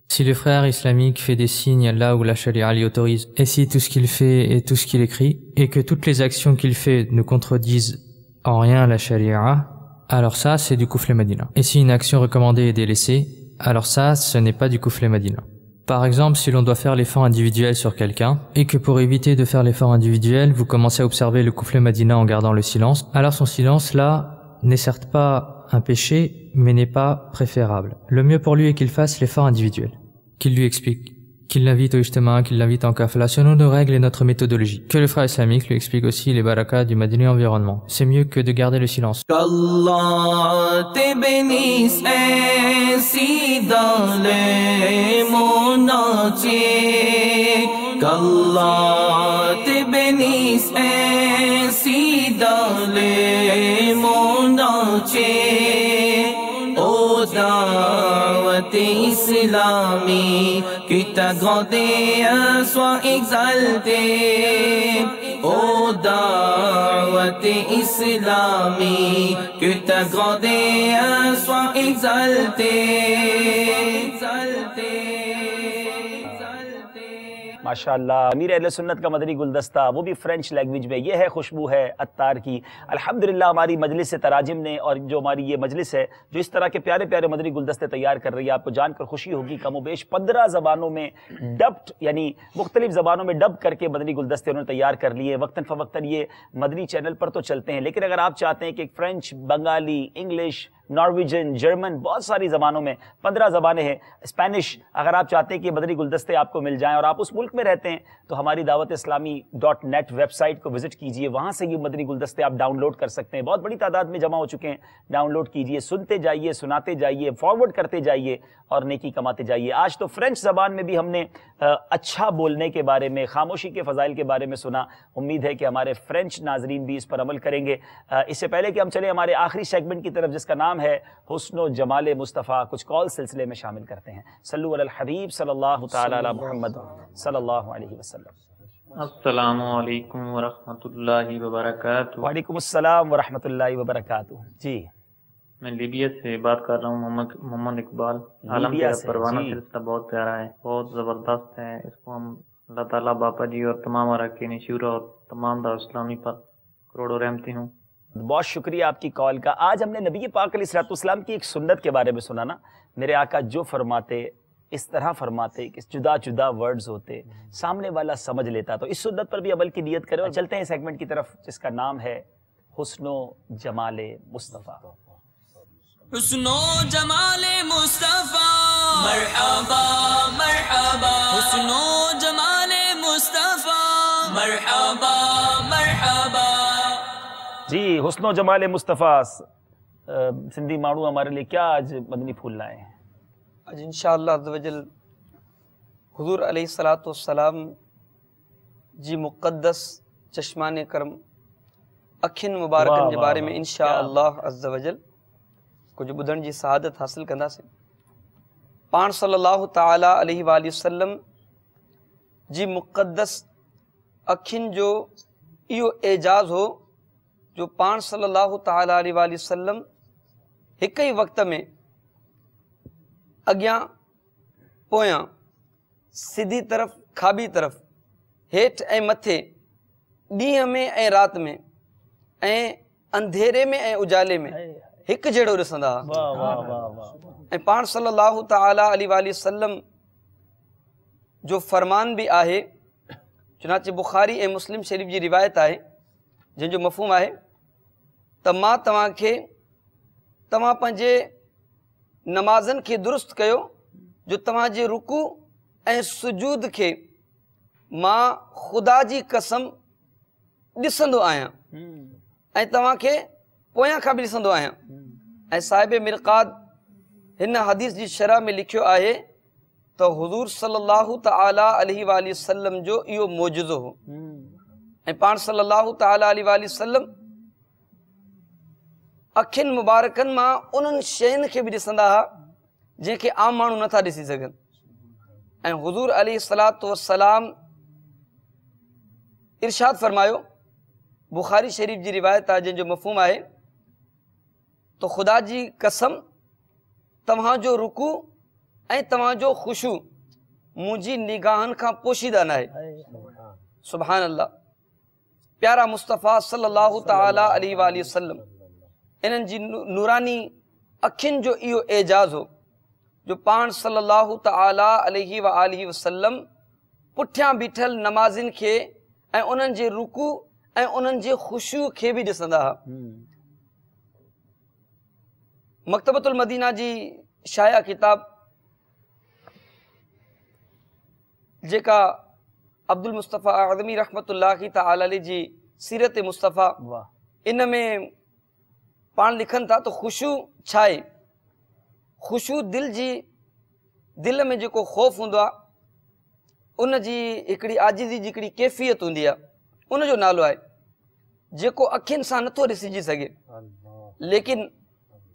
Si le frère islamique fait des signes là où la charia l'y autorise, et si tout ce qu'il fait et tout ce qu'il écrit, et que toutes les actions qu'il fait ne contredisent en rien la charia, alors ça, c'est du couflet madina. Et si une action recommandée est délaissée, alors ça, ce n'est pas du couflet madina. Par exemple, si l'on doit faire l'effort individuel sur quelqu'un, et que pour éviter de faire l'effort individuel, vous commencez à observer le couflet madina en gardant le silence, alors son silence, là, n'est certes pas un péché, mais n'est pas préférable. Le mieux pour lui est qu'il fasse l'effort individuel, qu'il lui explique, qu'il l'invite au ijtima, qu'il l'invite en kafla, selon nos règles et notre méthodologie. Que le frère islamique lui explique aussi les barakas du madini environnement. C'est mieux que de garder le silence. دعوت اسلامی کی تگودے سوا exalte او دعوت اسلامی کی تگودے سوا exalte. ماشاءاللہ امیر اہل سنت کا مدنی گلدستہ وہ بھی فرینچ لینگویج میں. یہ ہے خوشبو ہے عطار کی. الحمدللہ ہماری مجلس تراجم نے اور جو ہماری یہ مجلس ہے جو اس طرح کے پیارے پیارے مدنی گلدستے تیار کر رہی ہے, آپ کو جان کر خوشی ہوگی. کم و بیش 15 زبانوں میں ڈبڈ یعنی مختلف زبانوں میں ڈب کر کے مدنی گلدستے انہوں نے تیار کر لیے. وقتاً فوقتاً یہ مدنی چینل پر تو چلتے ہیں, لیکن اگر آپ چاہتے ہیں کہ French, Bengali, English, Norwegian, German, بہت ساری زبانوں میں، 15 زبانیں ہیں، اسپینش. اگر آپ چاہتے ہیں کہ مدنی گلدستے آپ کو مل جائیں اور آپ اس ملک میں رہتے ہیں تو ہماری دعوت اسلامی .net ویب سائٹ کو وزٹ کیجئے، وہاں سے یہ مدنی گلدستے آپ ڈاؤن لوڈ کر سکتے ہیں. بہت بڑی تعداد میں جمع ہو چکے ہیں، ڈاؤن لوڈ کیجئے، سنتے جائیے، سناتے جائیے، فارورڈ کرتے جائیے اور نیکی کماتے جائیے. آج تو فرینچ زبان میں بھی ہم نے اچھا بولنے کے بارے میں، خاموشی کے فضائل کے بارے میں سنا. امید ہے کہ ہمارے فرینچ ناظرین بھی اس پر عمل کریں گے. اس سے پہلے کہ ہم چلیں ہمارے آخری سیگمنٹ کی طرف جس کا نام ہے حسن و جمال مصطفیٰ، کچھ کال سلسلے میں شامل کرتے ہیں. صلو علی الحبیب صلی اللہ تعالی علی محمد صلی اللہ علیہ وسلم. السلام علیکم ورحمۃ اللہ وبرکاتہ. وعلیکم السلام ورحمۃ اللہ وبرکاتہ. جی میں لیبیا سے بات کر رہا ہوں، محمد اقبال. عالم کا پروانہ سلسلہ بہت پیارا ہے، بہت زبردست ہے. اس کو ہم اللہ تعالیٰ باپا جی اور تمام اراکین شورا اور تمام دعوت اسلامی پر کروڑوں رحمتی ہوں. بہت شکریہ آپ کی کال کا. آج ہم نے نبی پاک علیہ الصلوۃ والسلام کی ایک سنت کے بارے میں سنا نا. میرے آقا جو فرماتے اس طرح فرماتے کہ جدا جدا ورڈز ہوتے، سامنے والا سمجھ لیتا. تو اس سنت پر بھی عمل کی نیت کریں اور چلتے ہیں سیگمنٹ کی طرف جس کا نام ہے حسن و جمال مصطفیٰ. حسن و جمال مصطفیٰ مرحبا مرحبا، حسن و جمال مصطفیٰ مرحبا مرحبا. جی حسن و جمال مصطفیٰ، سندھی ماڑو ہمارے لیے کیا آج مدنی پھول لائے ہیں؟ آج انشاءاللہ عز و جل حضور علیہ الصلوۃ والسلام جی مقدس چشمان کرم اکھن مبارکن کے بارے میں انشاءاللہ عز و جل کچھ بدھن جی سعادت حاصل کندا سے. پان صلی اللہ تعالی علیہ وآلہ وسلم جی مقدس اکھن جو ایو اعجاز ہو جو پان صلی اللہ تعالی علیہ وآلہ وسلم ایک ہی وقت میں اگیاں پویاں سیدھی طرف کھابی طرف ہیٹھ اے متھے ڈیہ میں اے رات میں اے اندھیرے میں اے اجالے میں ایک جڑو رسندا. پان صلی اللہ تعالی علیہ وآلہ وسلم جو فرمان بھی آہے، چنانچہ بخاری اے مسلم شریف جی روایت آہے جن جو مفہوم آہے تا ماں تمہاں کے تمہاں پنجے نمازن کے درست کیو جو تمہاں جے رکوع اے سجود کے ماں خدا جی قسم ڈسندو آیاں اے تمہاں کے پویاں کھا بھی ڈسندو آیاں. اے صاحب مرقاد ہن حدیث جی شرح میں لکھیو آئے تو حضور صلی اللہ تعالی علیہ وآلہ وسلم جو ایو موجزو ہو. اے پان صلی اللہ تعالی علیہ وآلہ وسلم اکھن مبارکن ماں انن شین کے بھی ڈسندا ہا جن کے عام مانو نہ تھا ڈسی سگن. اے حضور علیہ الصلوۃ والسلام ارشاد فرمایو، بخاری شریف جی روایت آ جن جو مفہوم آئے تو خدا جی قسم تمہاں جو رکوع اے تمہاں جو خشوع مجھے نگاہن کا پوشیدہ نہ ہے. سبحان اللہ. پیارا مصطفیٰ صلی اللہ تعالی علیہ وآلہ وسلم انہن جی نورانی اکھن جو ایو اعجاز ہو جو پان صلی اللہ تعالی علیہ وآلہ وسلم پٹھیاں بیٹھل نمازن کے اے انہن جے رکوع اے انہن جے خشوع کے بھی ڈسندا ہا. مکتبۃ المدینہ جی شائع کتاب جیکا عبد المصطفیٰ اعظمی رحمت اللہ تعالی علیہ جی سیرت مصطفیٰ ان میں پان لکھن تھا تو خشوع چھائے خشوع دل میں جو خوف ہوں ان جی ایکڑی عاجزی جی ایکڑی کیفیت ہوں ان جو نالو ہے جو اکھن سان نتھو ڈسی جی سگے. لیکن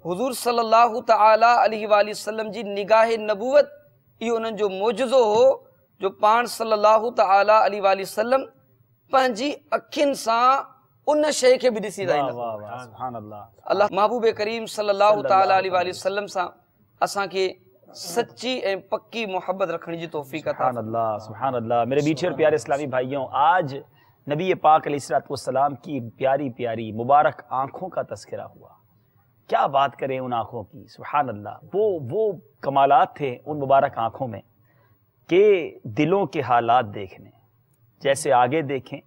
حضور صلی اللہ تعالی علیہ وآلہ وسلم جی نگاہ نبوت یہ انہوں جو موجزو ہو جو پان صلی اللہ تعالی علیہ وآلہ وسلم پنجی اکھن سان ان شے کے بھی ڈسی دائیں. اللہ محبوب کریم صلی اللہ تعالی علیہ وآلہ وسلم سان اساں کے سچی اے پکی محبت رکھنے جی توفیق عطا. سبحان اللہ سبحان اللہ. میرے بیچھے اور پیارے اسلامی بھائیوں، آج نبی پاک علیہ الصلوۃ والسلام کی پیاری پیاری مبارک آنکھوں کا تذکرہ ہوا. کیا بات کریں ان آنکھوں کی. سبحان اللہ. وہ کمالات تھے ان مبارک آنکھوں میں کہ دلوں کے حالات دیکھنے، جیسے آگے دیکھیں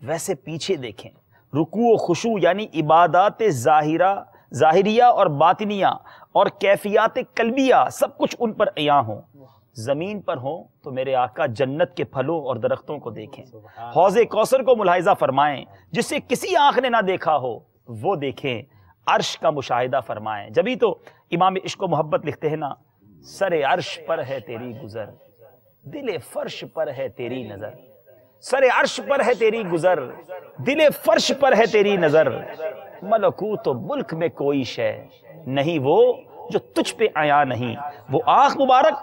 ویسے پیچھے دیکھیں. رکوع و خشوع یعنی عبادات ظاہرہ ظاہریہ اور باطنیہ اور کیفیات قلبیہ سب کچھ ان پر عیاں ہوں۔ زمین پر ہوں تو میرے آقا جنت کے پھلوں اور درختوں کو دیکھیں، حوض کوثر کو ملاحظہ فرمائیں، جسے کسی آنکھ نے نہ دیکھا ہو وہ دیکھیں، عرش کا مشاہدہ فرمائیں۔ جبھی تو امام عشق و محبت لکھتے ہیں نا، سر عرش پر ہے تیری گزر، دل فرش پر ہے تیری نظر، سر عرش پر ہے تیری گزر، دل فرش پر ہے تیری نظر، ملکوت و ملک میں کوئی شے نہیں وہ جو تجھ پہ عیاں نہیں۔ وہ آنکھ مبارک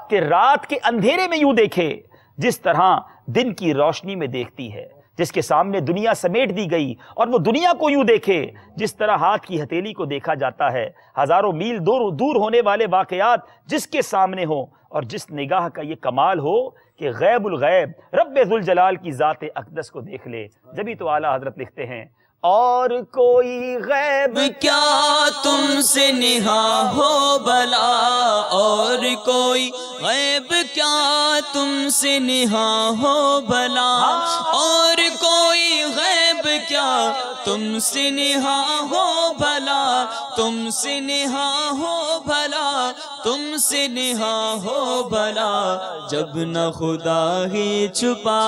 کہ رات کے اندھیرے میں یوں دیکھے جس طرح دن کی روشنی میں دیکھتی ہے، جس کے سامنے دنیا سمیٹ دی گئی اور وہ دنیا کو یوں دیکھے جس طرح ہاتھ کی ہتھیلی کو دیکھا جاتا ہے۔ ہزاروں میل دور ہونے والے واقعات جس کے سامنے ہوں اور جس نگاہ کا یہ کمال ہو کہ غیب الغیب رب ذوالجلال کی ذات اقدس کو دیکھ لے۔ جبھی تو اعلیٰ حضرت لکھتے ہیں، اور کوئی غیب کیا تم سے نہا ہو بھلا، اور کوئی غیب کیا تم سے نہا ہو بھلا، اور کوئی غیب کیا تم سے نہا ہو بھلا، تم سے نہا ہو بھلا، تم سے نہا ہو بھلا، جب نہ خدا ہی چھپا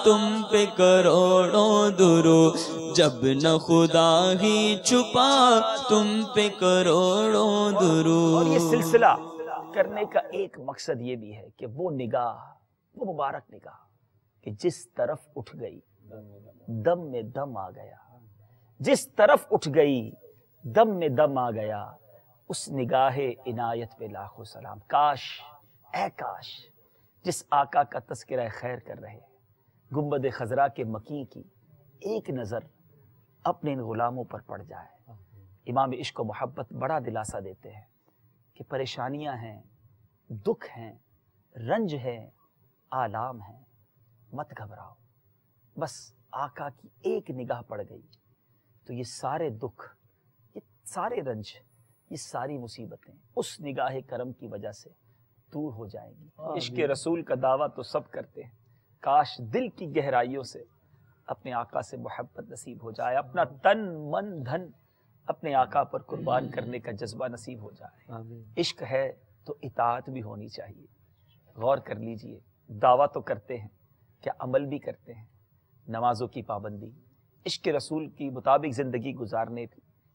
تم پہ کروڑوں درود، جب نہ خدا ہی چھپا تم پہ کروڑوں درود۔ اور یہ سلسلہ کرنے کا ایک مقصد یہ بھی ہے کہ وہ نگاہ، وہ مبارک نگاہ کہ جس طرف اٹھ گئی دم میں دم آ گیا، جس طرف اٹھ گئی دم میں دم آ گیا، اس نگاہ عنایت پہ لاکھوں سلام۔ کاش، اے کاش جس آقا کا تذکرہ خیر کر رہے گنبد خضرا کے مکی کی ایک نظر اپنے ان غلاموں پر پڑ جائے۔ امام عشق و محبت بڑا دلاسا دیتے ہیں کہ پریشانیاں ہیں، دکھ ہیں، رنج ہے، آلام ہیں، مت گھبراؤ، بس آقا کی ایک نگاہ پڑ گئی تو یہ سارے دکھ، یہ سارے رنج، یہ ساری مصیبتیں اس نگاہ کرم کی وجہ سے دور ہو جائیں گی۔ عشق رسول کا دعویٰ تو سب کرتے ہیں، کاش دل کی گہرائیوں سے اپنے آقا سے محبت نصیب ہو جائے، اپنا تن من دھن اپنے آقا پر قربان کرنے کا جذبہ نصیب ہو جائے۔ عشق ہے تو اطاعت بھی ہونی چاہیے۔ غور کر لیجئے، دعویٰ تو کرتے ہیں، کیا عمل بھی کرتے ہیں؟ نمازوں کی پابندی، عشق رسول کی مطابق زندگی گزارنے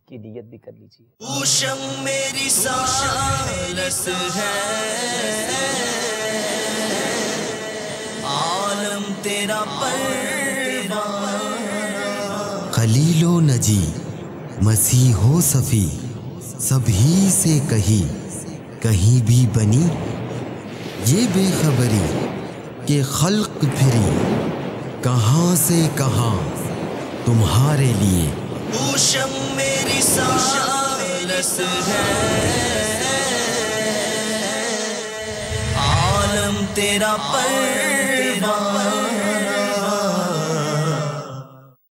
کی نیت بھی کر لیجئے۔ اوشم میری سالس ہے، عالم تیرا خلیل و نجی مسیح و صفی سبھی سے کہیں بھی بنی یہ بے خبری کہ خلق پھری کہاں سے کہاں تمہارے لیے۔ اوشم میری سالس ہے، عالم تیرا پروان